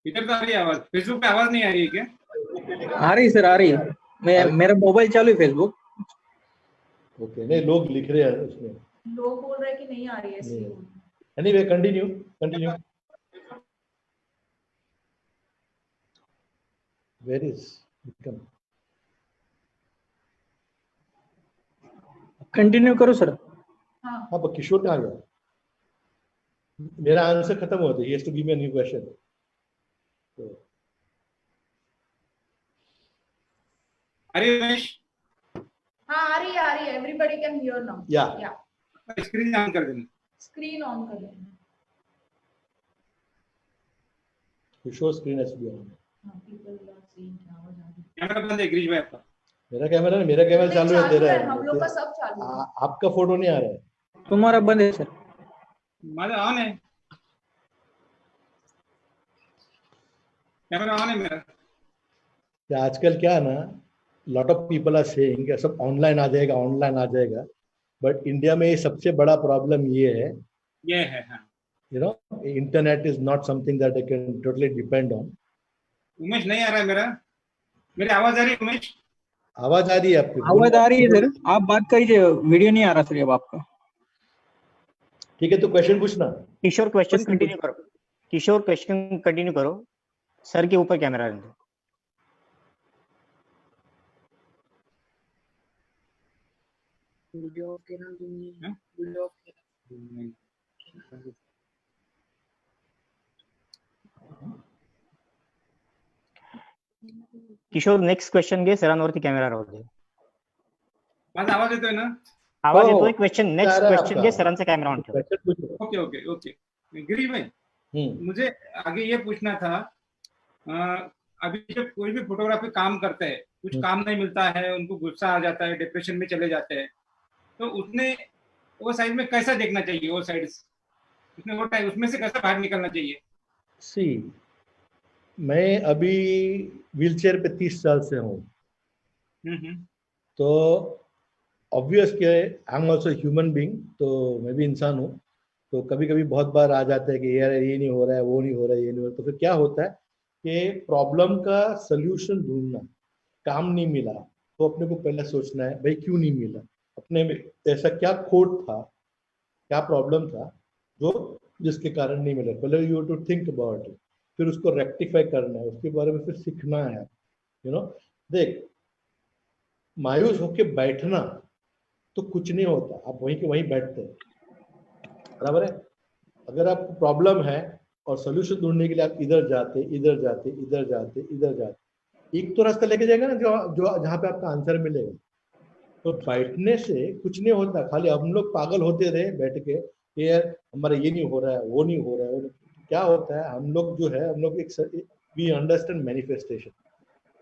इधर तो आ रही है आवाज, फेसबुक पे आवाज नहीं आ रही है क्या? आ रही सर, आ रही है। मेरा मोबाइल चालू है फेसबुक। ओके, नहीं लोग लिख रहे हैं उसमें। लोग बोल रहे हैं कि नहीं आ रही है इसलिए। Anyway continue continue. Where is Vikram? Continue करो सर। हाँ हाँ, पर किशोर कहाँ गया? मेरा आंसर खत्म हुआ था, he has to give me a new question. तो अरे उमेश, हाँ आ रही है, एवरीबॉडी कैन हियर नाउ। या स्क्रीन ऑन कर देना। स्क्रीन ऑन कर लेना। किशोर स्क्रीन एच बी ऑन। हाँ पीपल आर सीइंग, आवाज आ रही कैमरा बंद है गिरीश भाई आपका। मेरा कैमरा चालू है, दे रहा है। हम लोग का सब चालू है। आपका फोटो नहीं आ रहा है। तुम्हारा बंद है सर। मेरा ऑन है, कैमरा ऑन है मेरा। कि आजकल क्या है ना, lot of people are saying कि सब ऑनलाइन आ जाएगा, बट इंडिया में ये सबसे बड़ा प्रॉब्लम ये है, हाँ। You know, internet is not something that I can totally depend on. Umesh नहीं आ रहा है मेरा, मेरी आवाज आ रही है उमेश? आवाज आ रही है आपकी? आवाज आ रही है सर, आप बात करिए। वीडियो नहीं आ रहा सर अब आपका। ठीक है, तो क्वेश्चन पूछना। किशोर क्वेश्चन कंटिन्यू करो। किशोर क्वेश्चन कंटिन्यू करो। सर के ऊपर कैमरा रहने दो। वीडियो ऑफ करना दूंगी, वीडियो ऑफ करना। किशोर नेक्स्ट क्वेश्चन घे, सरांवरती कॅमेरा राहू दे. माझा आवाज येतोय ना? आवाज हो. येतोय. क्वेश्चन नेक्स्ट आ रहा है क्वेश्चन आपका. घे, सरांचा कॅमेरा ऑन ठेव. क्वेश्चन पूछो. Okay okay okay. गिरी भाई, मुझे आगे ये पूछना था, अभी जब कोई भी फोटोग्राफी काम करते हैं, कुछ काम नहीं मिलता है, उनको गुस्सा आ जाता है, डिप्रेशन में चले जाते हैं, तो उसने वो साइड में कैसा देखना चाहिए? वो साइड उसने वो टाइम उसमें से कैसा बाहर निकलना चाहिए? सी, मैं अभी व्हीलचेयर पे 30 साल से हूँ, तो ऑब्वियस कि I am also human being, तो मैं भी इंसान हूँ. तो कभी कभी बहुत बार आ जाता है कि यार ये नहीं हो रहा है, वो नहीं हो रहा है, ये नहीं हो रहा है. तो फिर क्या होता है कि प्रॉब्लम का सल्यूशन ढूंढना. काम नहीं मिला तो अपने को पहले सोचना है भाई क्यों नहीं मिला, अपने में ऐसा क्या खोट था, क्या प्रॉब्लम था जो जिसके कारण नहीं मिला. पहले you to think about it, फिर उसको रेक्टिफाई करना है, उसके बारे में फिर सीखना है. यू नो, देख, मायूस होके बैठना तो कुछ नहीं होता, आप वहीं के वहीं बैठते हैं, बराबर है. अगर आपको प्रॉब्लम है और सोल्यूशन ढूंढने के लिए आप इधर जाते इधर जाते इधर जाते इधर जाते, एक तो रास्ता लेके जाएगा ना जो जो जहाँ पे आपका आंसर मिलेगा. तो बैठने से कुछ नहीं होता, खाली हम लोग पागल होते रहे बैठ के, यार हमारा ये नहीं हो रहा है, वो नहीं हो रहा है. क्या होता है, हम लोग जो है, हम लोग एक we understand manifestation,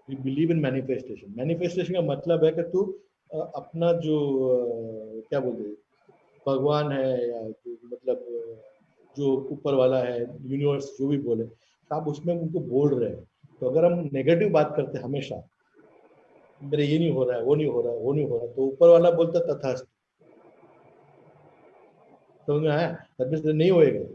we believe in manifestation. Manifestation का मतलब है कि तू अपना जो क्या बोलते हैं, भगवान है या मतलब जो ऊपर वाला है, यूनिवर्स, जो भी बोले, तो आप उसमें उनको बोल रहे हैं. तो अगर हम नेगेटिव बात करते हैं हमेशा, मेरे ये नहीं हो रहा है, वो नहीं हो रहा है, वो नहीं हो रहा है, तो ऊपर वाला बोलता तथास्तु, समझ में आया? नहीं होएगा.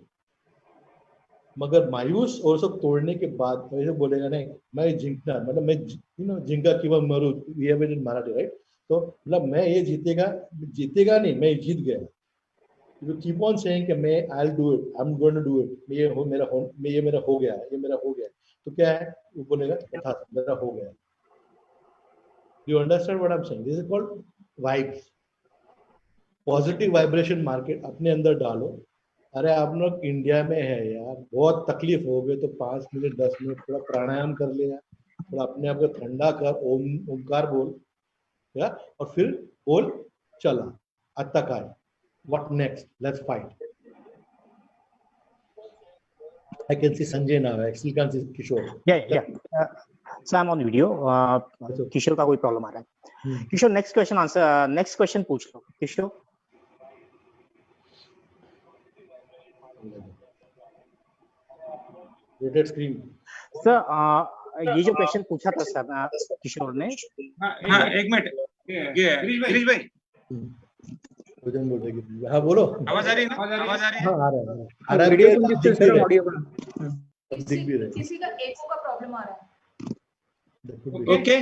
मगर मायूस और सब तोड़ने के बाद ऐसे बोलेगा नहीं मैं जीतना, मतलब मैं जिंका किंवा मरू, we have it in Marathi, right? तो मतलब मैं ये जीतेगा नहीं, मैं जीत गया. यू कीप ऑन सेइंग कि मैं I will do it, I am going to do it, ये मेरा हो गया है, ये मेरा हो गया है. तो क्या है, वो बोलेगा तथा मेरा हो गया. You understand what I am saying? This is called vibes. Positive vibration market अपने अंदर डालो. अरे आप लोग इंडिया में है यार, बहुत तकलीफ हो गई तो 5 मिनट 10 मिनट थोड़ा प्राणायाम कर लिया, थोड़ा अपने आप को ठंडा कर, ओमकार बोल, या और फिर बोल चला अत्ताकाय, what next, let's fight. I can see Sanjay now, I still can see Kishore. So I am on video. Kishore का कोई प्रॉब्लम आ रहा है. Kishore next question answer, next question पूछ लो किशोर. Rotate screen. सर ये जो क्वेश्चन पूछा था सर किशोर ने. हाँ एक मिनट, गिरीश भाई बोल रहे. हाँ बोलो. आवाज आ रही है ना? आवाज आ रही है? हाँ आ रहा है. वीडियो कौन दिखते सर? ऑडियो का दिख भी रहे किसी का एको का प्रॉब्लम आ रहा है। ओके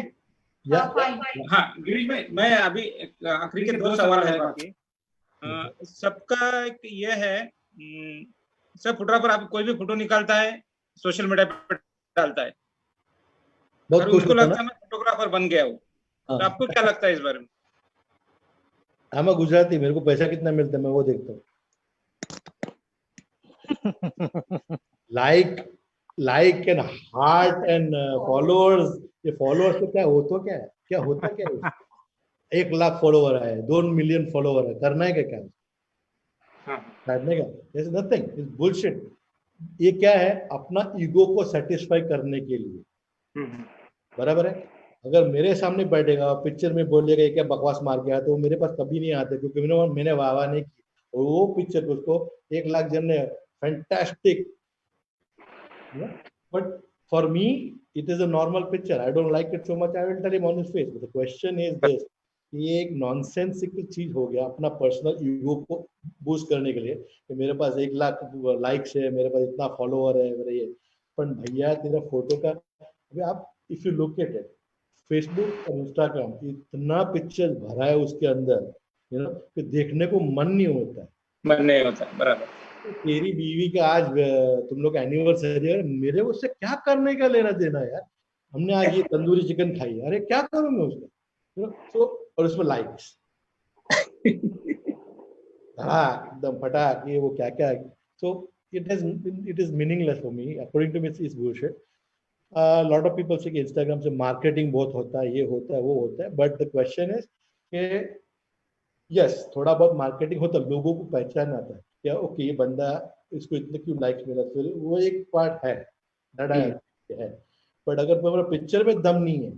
या फाइन। हाँ गिरीश भाई, मैं अभी आखिरी के 2 सवाल है बाकी। सबका एक ये है, सब फोटोग्राफर आप कोई भी फोटो निकालता है सोशल मीडिया पे डालता है बहुत और खुश उसको होता लगता है मैं फोटोग्राफर बन गया हूँ। हाँ। तो आपको क्या लगता है इस बारे में? हाँ, मैं गुजराती, मेरे को पैसा कितना मिलता है मैं वो देखता हूँ। Like and heart and followers, ये फॉलोअर्स तो क्या होता, क्या होता क्या है? 1 लाख फॉलोवर है, 2 मिलियन फॉलोवर है, करना है क्या? हाँ करने का इज नथिंग, इज बुलशिट। ये क्या है? अपना ईगो को सेटिस्फाई करने के लिए, बराबर है। अगर मेरे सामने बैठेगा पिक्चर में बोलेगा क्या बकवास मार गया, तो मेरे पास कभी नहीं आते, क्योंकि मैंने वाह नहीं की। और वो पिक्चर को उसको 1 लाख जन ने fantastic, but for me it is a normal picture. I don't like it so much, I will tell him on his face. But the question is this, ये एक नॉनसेंसिकल चीज हो गया अपना पर्सनल ईगो को बूस्ट करने के लिए कि मेरे पास 1 लाख लाइक्स है, मेरे पास इतना फॉलोवर है, मेरे ये। पर भैया तेरा फोटो का, अभी आप if you look at it, Facebook और इंस्टाग्राम इतना पिक्चर भरा है उसके अंदर, कि देखने को मन नहीं होता है। मन नहीं होता, बराबर। तेरी बीवी का आज तुम लोग एनिवर्सरी है, मेरे उससे क्या करने का लेना देना यार। हमने आज ये तंदूरी चिकन खाई, अरे क्या करूं मैं उसका, तो और उसमें लाइक्स एकदम फटाक, ये वो क्या क्या। So it is meaningless for me, according to me is bullshit. Lot of people say कि इंस्टाग्राम से मार्केटिंग बहुत होता है, ये होता है, वो होता है, बट द क्वेश्चन इज कि यस, थोड़ा बहुत मार्केटिंग होता है, लोगों को पहचान आता है क्या, ओके ये बंदा, इसको इतने क्यों लाइक्स मिला, फिर वो एक पार्ट है, है। बट अगर मेरा पिक्चर में दम नहीं है,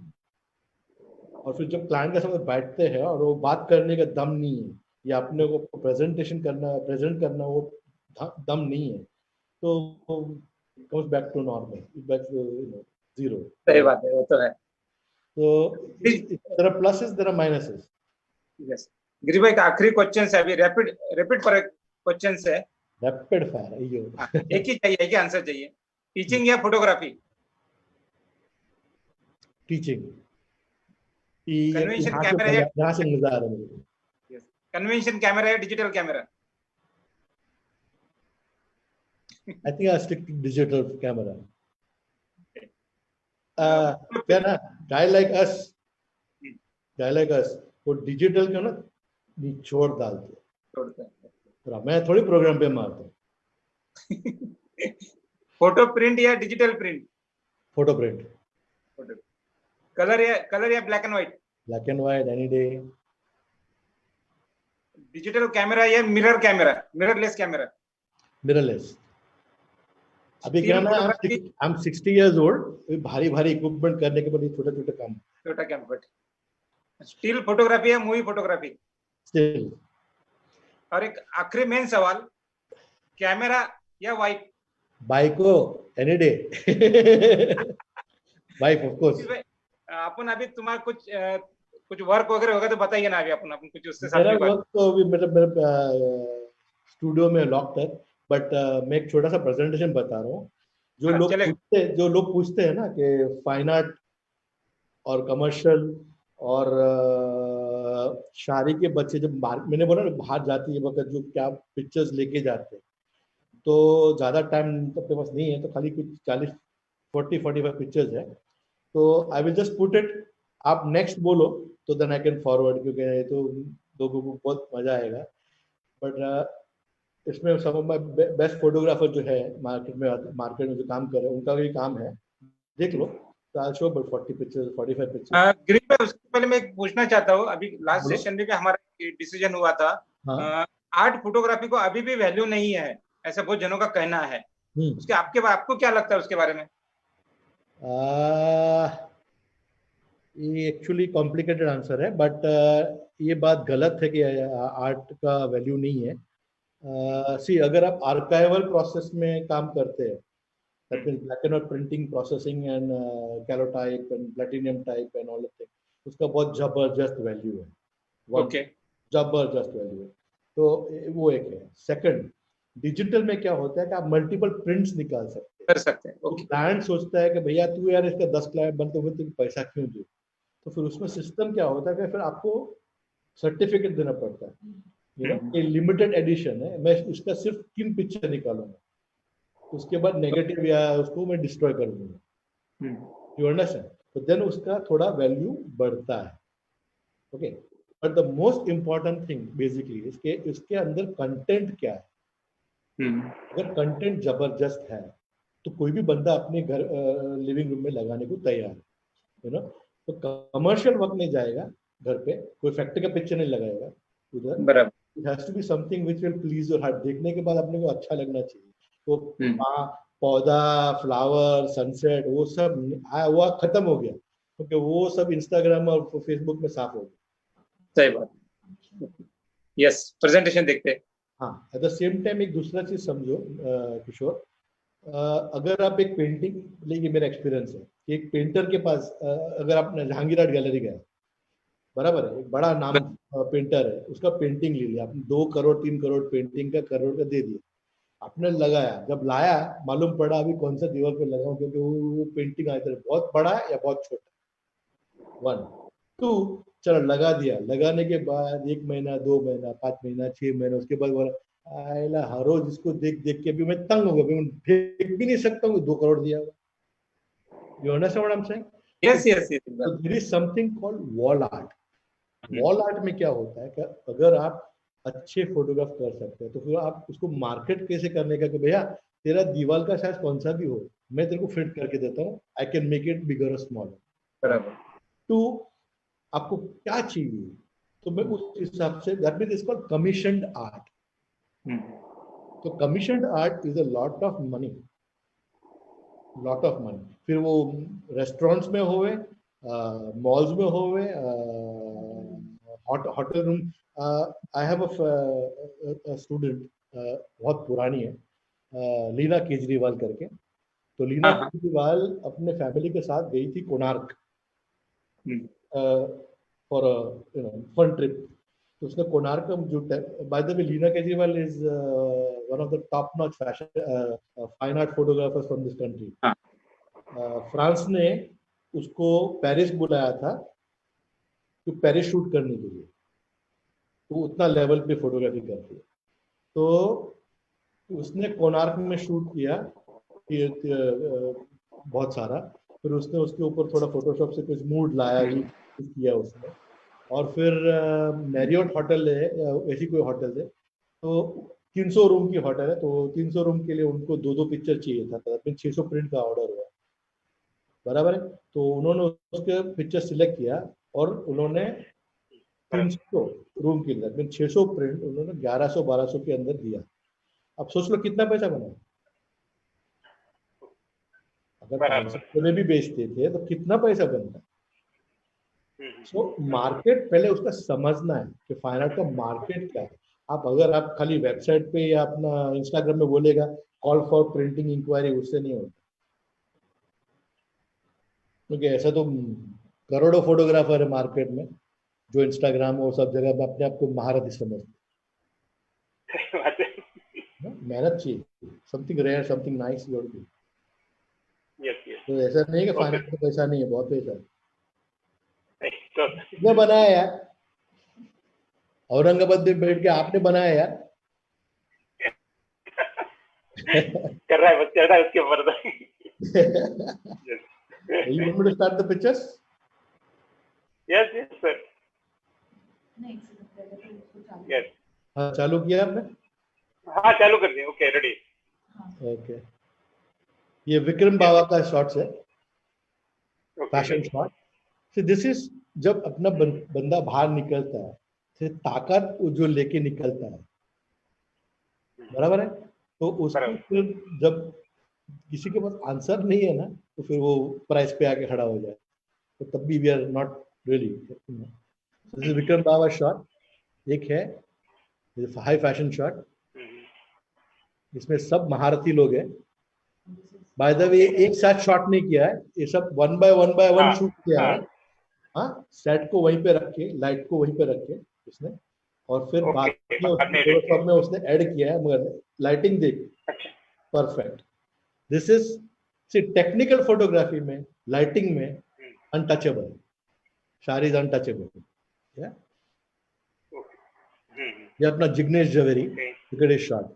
और फिर जब क्लाइंट के साथ बैठते हैं और वो बात करने का दम नहीं है, या अपने को प्रेजेंटेशन करना, प्रेजेंट करना, वो दम नहीं है, तो comes back to normal, back to zero. सही बात है, वो तो है। So there are pluses, there are minuses. Yes Girish भाई का आखिरी क्वेश्चन है, अभी रैपिड क्वेश्चन है। रैपिड फायर, ये एक ही चाहिए, एक ही आंसर चाहिए। टीचिंग या फोटोग्राफी? टीचिंग। कन्वेंशन कैमरा या यहाँ से मजा आ रहा है मुझे। कन्वेंशन कैमरा या digital camera? I think I'll stick to digital camera. क्या ना, guy like us, वो डिजिटल का ना निचोड़ डालते हैं, मैं थोड़ी प्रोग्राम पे मारता हूँ। फोटो प्रिंट या digital print? Photo print. Colour या black and white? Black and white any day. Digital camera या मिररलेस कैमरा? मिररलेस। अभी क्या ना, आई एम 60 years old, भारी इक्विपमेंट करने के बाद छोटा काम। स्टिल फोटोग्राफी या मूवी फोटोग्राफी? स्टिल। और एक आखिरी मेन सवाल, कैमरा या वाइफ? बाइको any day. Wife of course. अपन अभी तुम्हारा कुछ वर्क वगैरह होगा तो बताइए ना, अभी अपन कुछ उससे साथ मेरा में वर्क तो अभी मेरा स्टूडियो में लॉक्ड है, बट मैं एक छोटा सा प्रेजेंटेशन बता रहा हूँ। जो लोग पूछते हैं ना कि फाइन आर्ट और कमर्शियल और शादी के बच्चे जब मैंने बोला ना बाहर जाती है वक्त जो क्या पिक्चर्स लेके जाते हैं, तो ज़्यादा टाइम अपने पास नहीं है, तो खाली कुछ 40-45 पिक्चर्स है, तो I will just put it, आप नेक्स्ट बोलो तो देन आई कैन फॉरवर्ड, क्योंकि तो लोगों को बहुत मजा आएगा। बट इसमें सब ऑफ माय बेस्ट फोटोग्राफर जो है मार्केट में जो काम कर रहे हैं, उनका भी काम है, देख लो। तो I show but 40 pictures 45 pictures. Girish भाई, उससे पहले मैं पूछना चाहता हूँ, अभी लास्ट सेशन में भी हमारा डिसीजन हुआ था, आर्ट फोटोग्राफी को अभी भी वैल्यू नहीं है, ऐसा बहुत जनों का कहना है। उसके आपको क्या लगता है उसके बारे में? ये एक्चुअली कॉम्प्लिकेटेड आंसर है, बट ये बात गलत है कि आर्ट का वैल्यू नहीं है। सी, अगर आप आर्काइवल प्रोसेस में काम करते हैं, that means black and white printing, processing and calotype and platinum type and all that thing, उसका बहुत जबरदस्त वैल्यू है। ओके, जबरदस्त वैल्यू है, तो वो एक है। सेकंड, डिजिटल में क्या होता है कि आप मल्टीपल प्रिंट्स निकाल सकते हैं। कर सकते हैं। तो ओके। क्लाइंट सोचता है कि भैया तू यार इसका 10 क्लाइंट बनते हुए तुम पैसा क्यों दो, तो फिर उसमें सिस्टम क्या होता है कि फिर आपको सर्टिफिकेट देना पड़ता है, यू नो, ये लिमिटेड एडिशन है, मैं इसका सिर्फ 3 पिक्चर निकालूंगा, उसके बाद नेगेटिव या उसको मैं डिस्ट्रॉय कर दूंगा, यू अंडरस्टैंड। तो देन उसका थोड़ा वैल्यू बढ़ता है। Okay, but the most important thing basically इसके अंदर कंटेंट क्या है। अगर कंटेंट जबरदस्त है तो कोई भी बंदा अपने घर लिविंग रूम में लगाने को तैयार है, यू नो। तो कमर्शियल वर्क में जाएगा, घर पे कोई फैक्ट्री का पिक्चर नहीं लगाएगा उधर, बराबर। It has to be something which will please your heart. देखने के बाद अपने को अच्छा लगना चाहिए। तो पौधा, फ्लावर, सनसेट, वो सब वो खत्म हो गया, क्योंकि वो सब इंस्टाग्राम और फेसबुक में साफ हो गया। सही बात। यस, प्रेजेंटेशन देखते हैं। हाँ, एट द सेम टाइम एक दूसरा चीज समझो किशोर, अगर आप एक पेंटिंग, लेकिन मेरा एक्सपीरियंस है कि एक पेंटर के पास अगर आप जहांगीर आर्ट गैलरी गए, बराबर है, एक बड़ा नाम पेंटर है, उसका पेंटिंग ले लिया आपने, 2 करोड़ 3 करोड़ पेंटिंग का करोड़ का दे दिया, आपने लगाया, जब लाया मालूम पड़ा अभी कौन सा दीवार पे लगाऊं, क्योंकि वो पेंटिंग आया बहुत बड़ा है या बहुत छोटा। 1 2 चलो लगा दिया, लगाने के बाद 1 महीना 2 महीना 5 महीना 6 महीना, उसके बाद बोला आयला हर रोज इसको देख देख के भी मैं तंग हो गया, मैं फेंक भी नहीं सकता हूँ, 2 करोड़ दिया हुआ। You understand what I am saying? Yes yes yes. So there is something called wall art. Wall art में क्या होता है कि अगर आप अच्छे फोटोग्राफ कर सकते हैं तो फिर आप उसको मार्केट कैसे करने का, कि भैया तेरा दीवार का साइज कौन सा भी हो, मैं तेरे को फिट करके देता हूँ, I can make it bigger और स्मॉलर। बराबर। तो आपको क्या चाहिए, तो मैं उस हिसाब से, that means it's called commissioned art. तो commissioned art is a lot of money, lot of money. फिर वो रेस्टोरेंट्स में होवे, मॉल्स में होवे, hotel room. I have a student, बहुत पुरानी है, लीना केजरीवाल करके। तो लीना केजरीवाल अपने फैमिली के साथ गई थी Konark for you know fun trip. तो उसने कोणार्क का जो, by the way Leena Kejriwal is one of the top notch fashion fine art photographers from this country. France ने उसको पेरिस बुलाया था तो पेरिस शूट करने के लिए, तो उतना लेवल पे फोटोग्राफी करती है। तो उसने कोणार्क में शूट किया बहुत सारा, फिर उसने उसके ऊपर थोड़ा फोटोशॉप से कुछ मूड लाया, ये किया उसने। और फिर मैरियट होटल है, ऐसी कोई होटल है, तो 300 रूम की होटल है, तो 300 रूम के लिए उनको 2-2 पिक्चर चाहिए था, तो 600 प्रिंट का ऑर्डर हुआ, बराबर है। तो उन्होंने उसके पिक्चर सिलेक्ट किया और उन्होंने 300 रूम के लिए 600 प्रिंट उन्होंने 1100-1200 के अंदर दिया। अब सोच लो कितना पैसा बना। अगर 500 में भी बेचते थे तो कितना पैसा बनता। सो मार्केट पहले उसका समझना है कि फाइन आर्ट का मार्केट क्या है। अगर आप खाली वेबसाइट पे या अपना इंस्टाग्राम में बोलेगा कॉल फॉर प्रिंटिंग इंक्वायरी, उससे नहीं होता, क्योंकि ऐसा तो करोड़ों फोटोग्राफर है मार्केट में जो इंस्टाग्राम और सब जगह में अपने आप को महारथी समझते। मेहनत चाहिए, something rare, something nice your do. तो ऐसा नहीं है कि फाइनेंस में पैसा नहीं है, बहुत पैसा है। किसने बनाया यार? औरंगाबाद में बैठ के आपने बनाया यार। कर रहा है, बस चल रहा है उसके ऊपर। You want me to start the pictures? Yes, yes, sir. Yes. हाँ, चालू किया आपने? हाँ, चालू कर दिया। Okay, ready. ओके, ये विक्रम बाबा का शॉट्स है, fashion shot. So this is जब अपना बंदा बाहर निकलता है, फिर ताकत जो लेके निकलता है, बराबर है। तो उसको फिर जब किसी के पास आंसर नहीं है ना, तो फिर वो प्राइस पे आके खड़ा हो जाए, तो तब भी we are not really. This is Vikram Baba shot. एक है हाई फैशन शॉट, इसमें सब महारथी लोग हैं। बाय द वे एक साथ शॉट नहीं किया है, ये सब 1 by 1 शूट किया है। हाँ, सेट को वहीं पे रख के, लाइट को वहीं पे रख के इसने और फिर बाद Okay, में बाद में उसने edit फोटोशॉप में उसने ऐड किया है, मगर लाइटिंग देख अच्छा perfect. This is see technical photography में, लाइटिंग में अनटचेबल. Shari is untouchable. ये अपना Jignesh Javeri, Okay. look at his shot.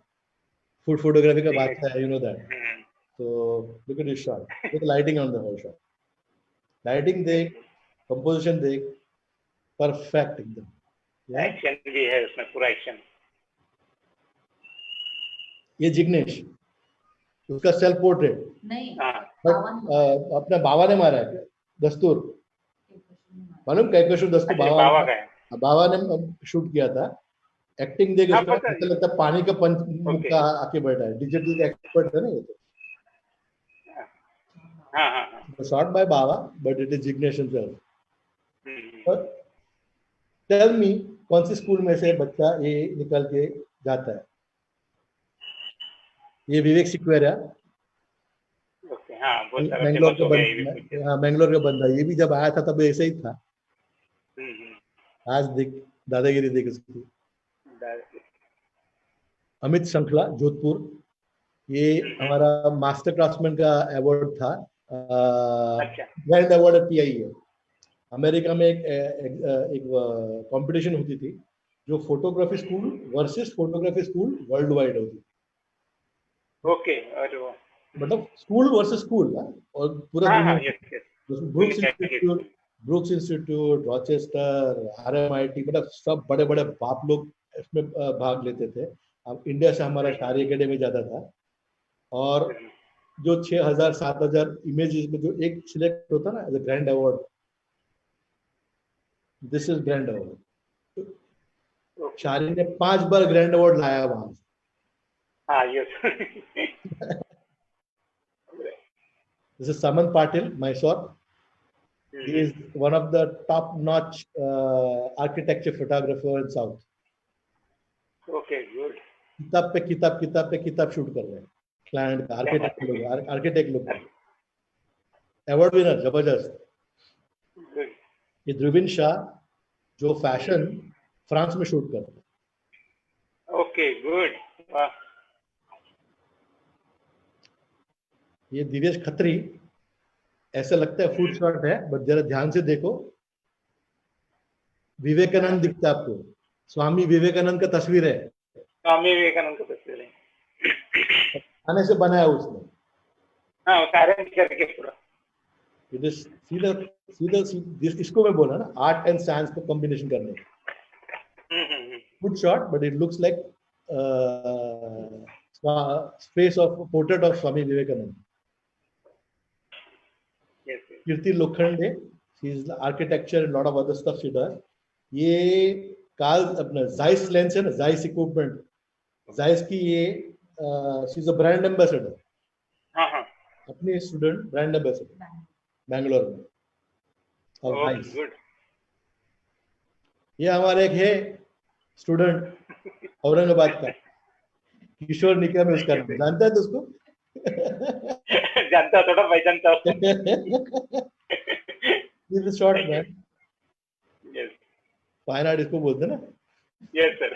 Food photography का Jinesh. बादशाह है, you know that. So look at his shot. Look at lighting on the whole shot. Lighting देख, composition देख, perfect एकदम. Yeah? एक्शन भी है उसमें, पूरा एक्शन. ये जिग्नेश, उसका सेल्फ पोर्ट्रेट, नहीं हाँ बट अपने बाबा ने मारा है. दस्तूर मालूम, कैकशु दस्तूर अच्छा, बाबा का है. बाबा ने शूट किया था. एक्टिंग देख हाँ, उसका पता है. ऐसा लगता है पानी का पंच Okay. मुक्का आके बैठा है. डिजिटल एक्सपर्ट है ना ये. हाँ हाँ हाँ. Shot by Baba, but it is Jignesh himself. Hmm. Tell me, कौन सी स्कूल में से बच्चा ये निकल के जाता है? ये विवेक सिक्वेरा, ओके, हाँ, बहुत सारा मैंगलोर फेमस का हो गया ये भी. बंदा. हाँ, मैंगलोर का बंदा. ये भी जब आया था तब ऐसे ही था. आज देख दादागिरी देख उसकी. अमित श्रंखला, जोधपुर. ये हमारा मास्टर क्राफ्ट्समैन का अवार्ड था. अच्छा. ग्रैंड अवार्ड है PIA. अमेरिका में एक कंपटीशन होती थी जो photography school versus photography school world wide होती थी. ओके. अरे वाह. मतलब स्कूल वर्सेस स्कूल. और पूरा हाँ हाँ, दुनिया, yes yes. Brooks institute, Rochester, RMIT, मतलब सब बड़े बड़े बाप लोग इसमें भाग लेते थे. अब इंडिया से हमारा शारी एकेडमी जाता था. और जो 6,000 7,000 इमेजेस में जो एक सिलेक्ट होता ना as a grand award, this is grand award. Shari ने 5 बार ग्रैंड अवार्ड लाया वहां से. हाँ, yes. This is Saman Patil, Mysore. He is one of the top-notch architecture photographer in South. Okay, good. किताब पे किताब शूट कर रहे हैं क्लाइंट का. आर्किटेक्ट लोग अवार्ड विनर, जबरदस्त. गुड. ये ध्रुविन शाह जो फैशन फ्रांस में शूट करता है. Okay, good. वाह. ये दिवेश खत्री, ऐसा लगता है फूड शॉट है, बट जरा ध्यान से देखो, विवेकानंद दिखता है आपको. स्वामी विवेकानंद का तस्वीर है. स्वामी विवेकानंद का तस्वीर है. खाने से बनाया उसने. हाँ, सारे करके पूरा. It is सीधा इसको मैं बोला ना, आर्ट एंड साइंस को कॉम्बिनेशन करने. Good shot, but it looks like face of portrait of Swami Vivekananda. Yes. Kirti Lokhande, she is architecture and lot of other stuff she does. ये काल अपना जाइस लेंस है ना, जाइस इक्विपमेंट, जाइस की ये she is a brand ambassador. हाँ हाँ. अपनी स्टूडेंट ब्रांड एम्बेसडर बैंगलोर में. और जाइस, गुड. ये हमारे एक है स्टूडेंट औरंगाबाद का, किशोर निकम है उसका नाम. जानता है तो उसको? जानता, थोड़ा पहचानता हूँ. Short man. Yes fine art इसको बोलते हैं ना. Yes sir.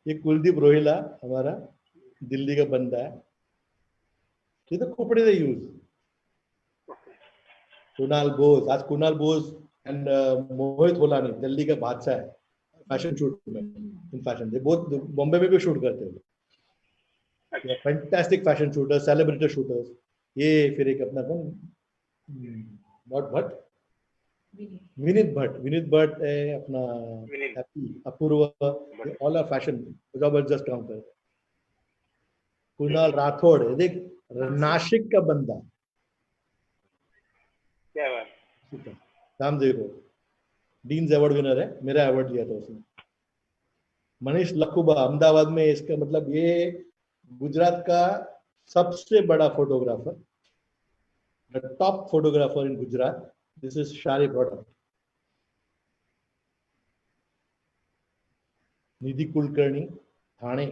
ये कुलदीप रोहिला हमारा दिल्ली का बंदा है. ये तो खोपड़े से यूज. कुणाल बोस, आज कुणाल बोस एंड मोहित होलानी दिल्ली का बादशाह है फैशन शूट में. इन फैशन दे बहुत बॉम्बे में भी शूट करते हैं. Fantastic fashion shooter, celebrity shooters. ये फिर एक अपना कौन, भट्ट, विनीत भट्ट है अपना. अपूर्व, ऑल आर फैशन, जबरदस्त काम करते हैं. कुणाल राठौड़ है, देख नासिक का बंदा. क्या बात. काम देखो, डीन्स अवार्ड विनर है, मेरा अवार्ड लिया था उसने. मनीष लखुबा अहमदाबाद में, इसका मतलब ये गुजरात का सबसे बड़ा photographer, the top photographer in Gujarat. This is शारी product. Nidhi Kulkarni, Thane.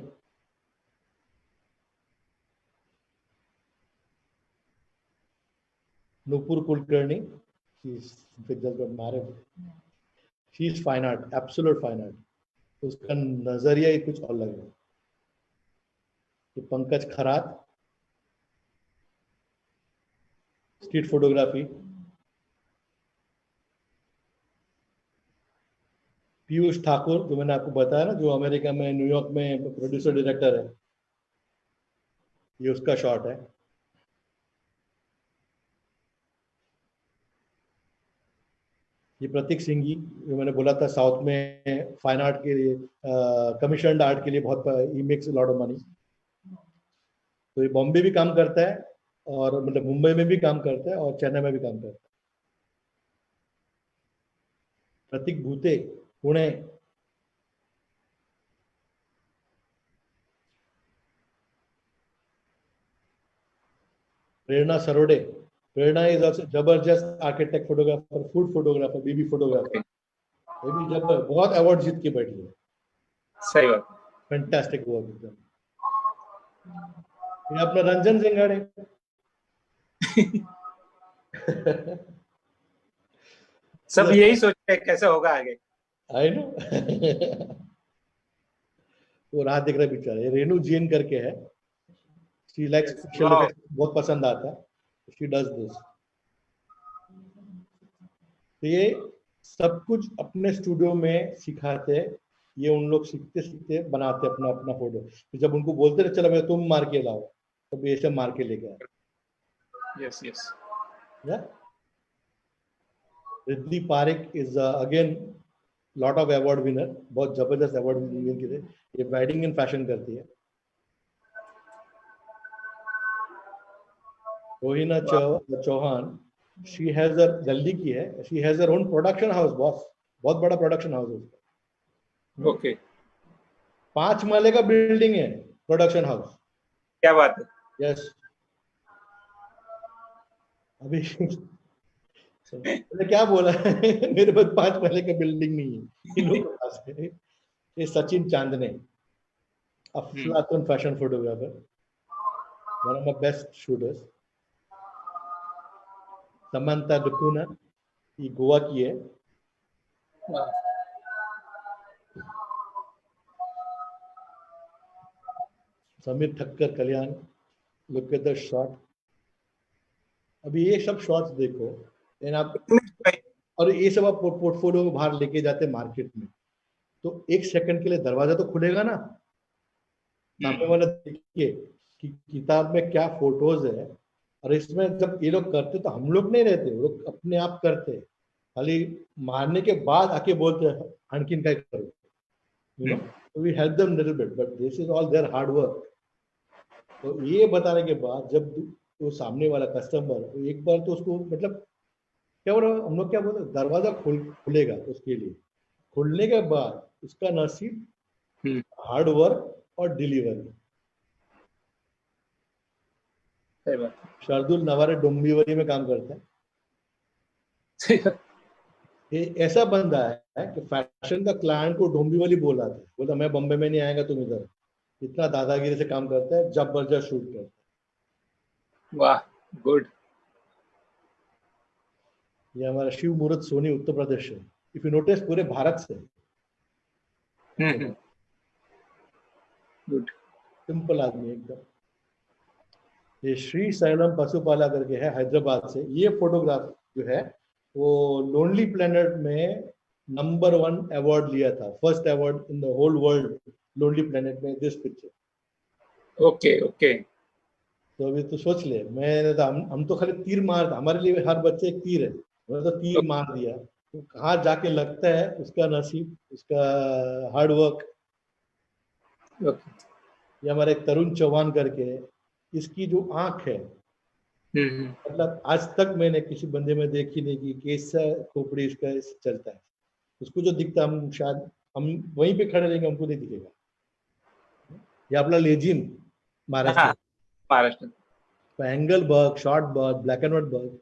Nupur Kulkarni, she's married. She's fine art, absolute fine art. उसका नजरिया ही कुछ अलग है। तो पंकज खरात, स्ट्रीट फोटोग्राफी। पीयूष ठाकुर, जो मैंने आपको बताया ना, जो अमेरिका में न्यूयॉर्क में प्रोड्यूसर डायरेक्टर है, ये उसका शॉट है। ये प्रतीक सिंह जी, जो मैंने बोला था साउथ में फाइन आर्ट के लिए, कमीशन्ड आर्ट के लिए बहुत, he makes lot of money. तो ये बॉम्बे भी काम करता है, और मतलब मुंबई में भी काम करता है, और चेन्नई में भी काम करता है। प्रतीक भूते, पुणे। प्रेरणा सरोडे, प्रेरणा इज ऑल्सो जबरदस्त आर्किटेक्ट, फोटोग्राफर, फूड फोटोग्राफर, बीबी फोटोग्राफर। ये भी जब बहुत अवार्ड जीत के बैठी है। सही बात। फैंटास्टिक वर्क एकदम। ये अपना रंजन सिंघाड़े। सब यही सोचते हैं कैसे होगा आगे। I know. वो राह देख रहा है बेचारा। ये रेनू जैन करके है, she likes special Wow. Effects, बहुत पसंद आता है, शी डज दिस। तो ये सब कुछ अपने स्टूडियो में सिखाते हैं। ये उन लोग सीखते सीखते बनाते अपना अपना फोटो। जब उनको बोलते रहे चलो भैया तुम मार के लाओ, तब ये सब मार के लेके आए। Yes, yes. Riddhi Pareek is again lot of award winner, बहुत जबरदस्त अवार्ड विनर की थे। ये वेडिंग इन फैशन करती है। Rohina Chauhan, she has a Delhi की है, she has her own production house boss, बहुत बड़ा प्रोडक्शन हाउस है उसका। Okay. 5 माले का बिल्डिंग है प्रोडक्शन हाउस। क्या बात है। यस। अभी मैंने क्या बोला है, मेरे पास 5 माले का बिल्डिंग नहीं है, इन लोगों के पास है। ये सचिन चांदने, अफलातून fashion photographer, one of my best shooters. Samanta Dukuna, ये गोवा की है। Wow. Sameer Thakkar Kalyan, look at the shot. अभी ये सब शॉट्स देखो, एंड आप, और ये सब आप पोर्टफोलियो में बाहर लेके जाते मार्केट में, तो 1 सेकंड के लिए दरवाजा तो खुलेगा ना, सामने वाला देखिए कि किताब में क्या फोटोज है। और इसमें जब ये लोग करते तो हम लोग नहीं रहते, वो लोग अपने आप करते, खाली मारने के बाद आके बोलते हैं आणखीन काय करो, you know, we help them little bit, but this is all their hard work. तो ये बताने के बाद जब वो सामने वाला कस्टमर एक बार तो उसको, मतलब क्या बोल रहा, हम लोग क्या बोलते, दरवाजा खुलेगा उसके लिए, खुलने के बाद उसका नसीब, हार्ड वर्क और डिलीवरी। सही बात। शार्दुल नवारे डोंबिवली में काम करता है। सही बात। ये ऐसा बंदा है कि फैशन का क्लाइंट को डोंबिवली बोला था, बोला मैं बॉम्बे में नहीं आएगा तुम इधर। इतना दादागिरी से काम करता है, जबरदस्त शूट करता है। वाह, गुड। ये हमारा शिव मूर्त सोनी उत्तर प्रदेश से, इफ यू नोटिस पूरे भारत से। गुड। सिंपल आदमी एकदम। ये श्री सैलम पशुपाला करके है हैदराबाद से। ये फोटोग्राफ जो है वो लोनली प्लेनेट में नंबर 1 अवार्ड लिया था, first award in the whole world, Lonely Planet में, दिस पिक्चर। Okay okay. तो अभी तो सोच ले, मैं तो हम तो खाली तीर मार, हमारे लिए हर बच्चे एक तीर है, मैंने तो तीर मार दिया, तो कहाँ जाके लगता है उसका नसीब, उसका हार्ड वर्क। ये हमारे एक तरुण चौहान करके है, इसकी जो आंख है, मतलब आज तक मैंने किसी बंदे में देखी नहीं कि कैसा खोपड़ी इसका चलता है। उसको जो दिखता, हम शायद हम वहीं पे खड़े रहेंगे, हमको नहीं दिखेगा। ये अपना लेजिम महाराष्ट्र, महाराष्ट्र। एंगल बर्ग, शॉर्ट बर्ग, ब्लैक एंड व्हाइट बर्ग।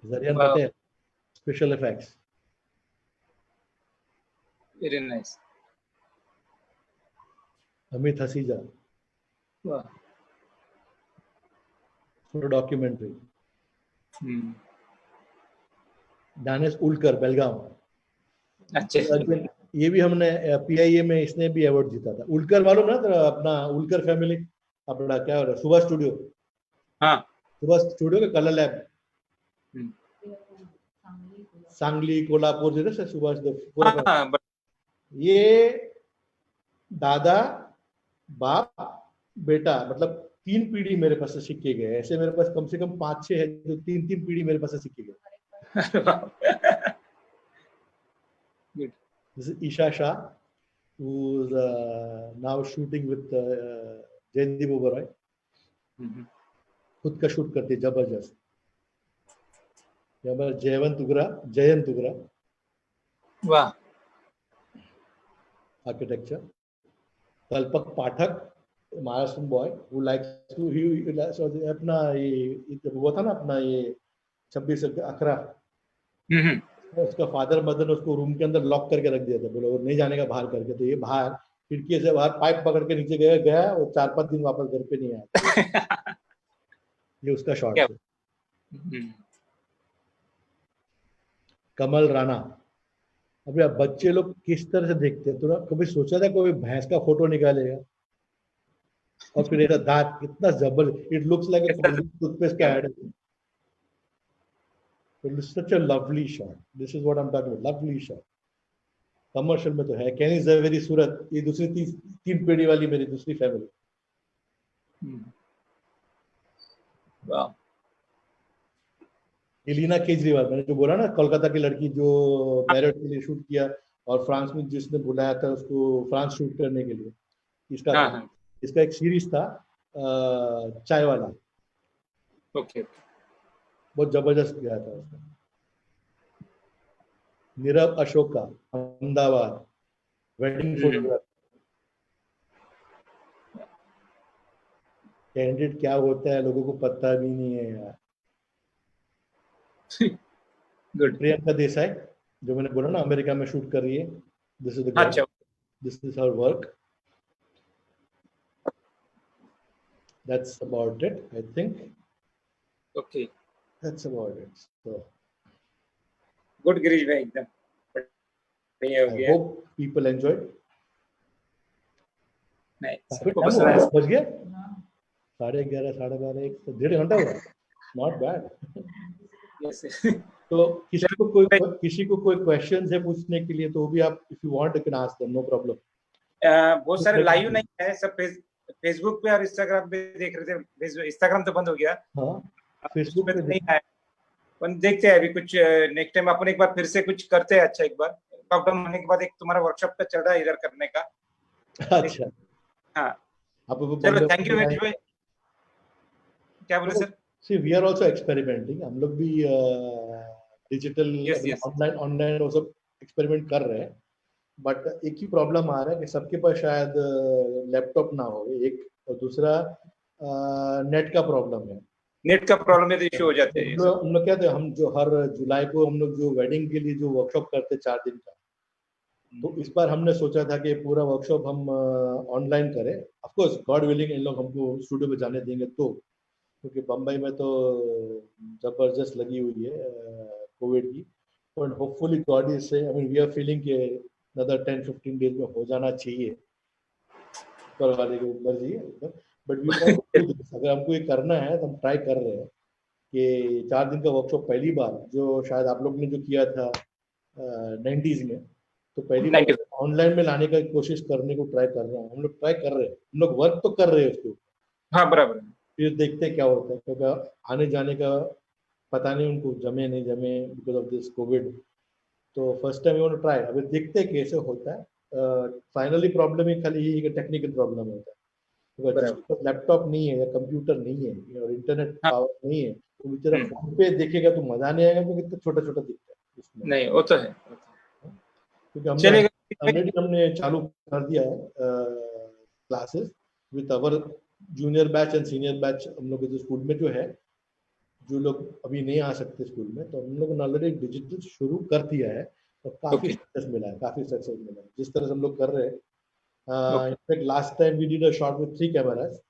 जरियन Patel, special effects. Very nice. Amit Hasija, वाह। For documentary. दानेश उलकर, बेलगाम। अच्छा ये भी हमने PIA में इसने भी अवार्ड जीता था। उल्कर मालूम ना तेरा, अपना उल्कर फैमिली, अपना क्या हो रहा है, सुभाष स्टूडियो, हाँ सुभाष स्टूडियो का कलर लैब, सांगली कोल्हापुर जिधर से सुभाष पूरा हाँ ये दादा बाप बेटा, मतलब 3 पीढ़ी मेरे पास से सीख के गए। ऐसे मेरे पास कम से कम 5-6 है जो 3 पीढ़ी मेरे पास से सीख के गए। Good. This is Isha Shah, who's now shooting with Jaydeep Oberoi. खुद का शूट करती है जबरदस्त। यहाँ जयंत उग्रा वाह। Architecture. Kalpak Pathak, Maharashtra boy who likes to he अपना ये जब हुआ था ना अपना ये 26 अखरा, उसका फादर मदर ने उसको रूम के अंदर लॉक करके रख दिया था, बोले वो नहीं जाने का बाहर करके। तो ये बाहर खिड़की से बाहर पाइप पकड़ के नीचे गया और 4-5 दिन वापस घर पे नहीं आया। ये उसका शॉट है। कमल राणा। अभी आप बच्चे लोग किस तरह से देखते हैं, तो कभी सोचा था कोई भैंस का फोटो निकालेगा और फिर ऐसा दांत कितना जबरदस्त, it looks like a toothpaste का add. Such a lovely shot. This is what I'm talking about. Lovely shot. Commercial में तो है। कैनी ज़वेरी सूरत, ये दूसरी 3 पीढ़ी वाली मेरी दूसरी फैमिली। वाह। एलिना केजरीवाल, मैंने जो बोला ना कोलकाता की लड़की जो मैरिट के लिए शूट किया और फ्रांस में जिसने बुलाया था उसको फ्रांस शूट करने के लिए, इसका एक सीरीज था चाय वाला। ओके। बहुत जबरदस्त गया था उसमें। Nirav Ashoka, Ahmedabad, wedding photography. Candidate क्या होता है लोगों को पता भी नहीं है यार। गुड। प्रियंका देसाई, जो मैंने बोला ना अमेरिका में शूट कर रही है, दिस इज द अच्छा, this is her work. That's about it, I think. Okay, that's about it. So good Girish भाई, एकदम बढ़िया हो आई गया। Hope people enjoyed. नहीं, काफी सबको टाइम पसंद आया। बज गया 11:30, 12:30, 1 तो 1.5 घंटा हुआ। Not bad. तो किसी को कोई क्वेश्चन है पूछने के लिए तो भी आप, if you want you can ask them, no problem. बहुत सारे लाइव नहीं है, सब फेसबुक पे और इंस्टाग्राम पे देख रहे थे। इंस्टाग्राम तो बंद हो गया। हाँ, फेसबुक पे नहीं आया, पर देखते हैं अभी कुछ। नेक्स्ट टाइम अपन एक बार फिर से कुछ करते हैं। अच्छा, एक बार लॉकडाउन होने के बाद एक तुम्हारा वर्कशॉप का चल रहा है इधर करने का। अच्छा, हाँ आप चलो, थैंक यू वेरी मच। क्या बोले sir? See, we are also experimenting. हम लोग भी डिजिटल ऑनलाइन वो सब एक्सपेरिमेंट कर रहे हैं, बट एक ही प्रॉब्लम आ रहा है कि सबके पास शायद लैपटॉप ना हो, एक, और दूसरा नेट का प्रॉब्लम है। नेट का प्रॉब्लम है तो इश्यू हो जाते हैं। हम लोग क्या थे, हम जो हर जुलाई को हम लोग जो वेडिंग के लिए जो वर्कशॉप करते 4 दिन का, तो इस बार हमने सोचा था कि पूरा वर्कशॉप हम ऑनलाइन करें। ऑफ कोर्स गॉड विलिंग इन लोग हमको स्टूडियो में जाने देंगे तो, क्योंकि बम्बई में तो जबरदस्त लगी हुई है कोविड की। But hopefully god is say, I mean we are feeling के अनदर 10-15 डेज में हो जाना चाहिए, पर वाले की मर्जी है। बट वी अगर हमको ये करना है तो हम ट्राई कर रहे हैं कि 4 दिन का वर्कशॉप पहली बार, जो शायद आप लोग ने जो किया था 90s में, तो पहली बार ऑनलाइन में लाने का कोशिश करने को ट्राई कर रहे हैं। हम लोग ट्राई कर रहे हैं, हम लोग वर्क तो कर रहे हैं उसको। हाँ बराबर। फिर देखते हैं क्या होता है, क्योंकि आने जाने का पता नहीं उनको जमे नहीं जमे बिकॉज ऑफ दिस कोविड। तो first time we want to try. अभी देखते हैं कैसे होता है। फाइनली प्रॉब्लम ही खाली यही है, टेक्निकल प्रॉब्लम होता है। तो लैपटॉप नहीं है या कंप्यूटर नहीं है और इंटरनेट पावर नहीं है, तो बेचारा फोन पे देखेगा तो मजा नहीं आएगा, क्योंकि कितना छोटा छोटा दिखता है उसमें। नहीं, वो तो है। क्योंकि हमने ऑलरेडी हमने चालू कर दिया है classes with our junior batch and senior batch. हम लोग जो स्कूल में जो है, जो लोग अभी नहीं आ सकते स्कूल में, तो हम लोग ने ऑलरेडी डिजिटल शुरू कर दिया है और काफी सक्सेस मिला है, काफी सक्सेस मिला है जिस तरह से हम लोग कर रहे हैं। In fact last time we did a shot with 3 cameras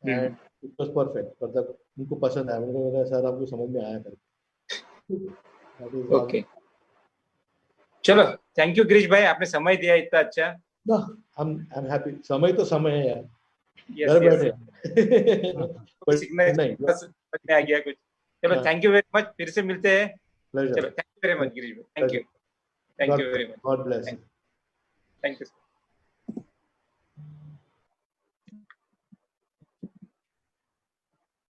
and it was perfect. मतलब उनको पसंद आया, उनको लगा सर आपको समझ में आया करके। ओके, चलो, थैंक यू गिरीश भाई, आपने समय दिया इतना अच्छा। I'm happy. समय तो समय है यार, Yes, घर yes. बैठे कुछ सीखना है, नहीं, बस समझ में आ गया कुछ। चलो, हाँ। थैंक यू वेरी मच, फिर से मिलते हैं। pleasure. चलो, thank you very much Girish भाई, thank you very much, God bless. Thank you.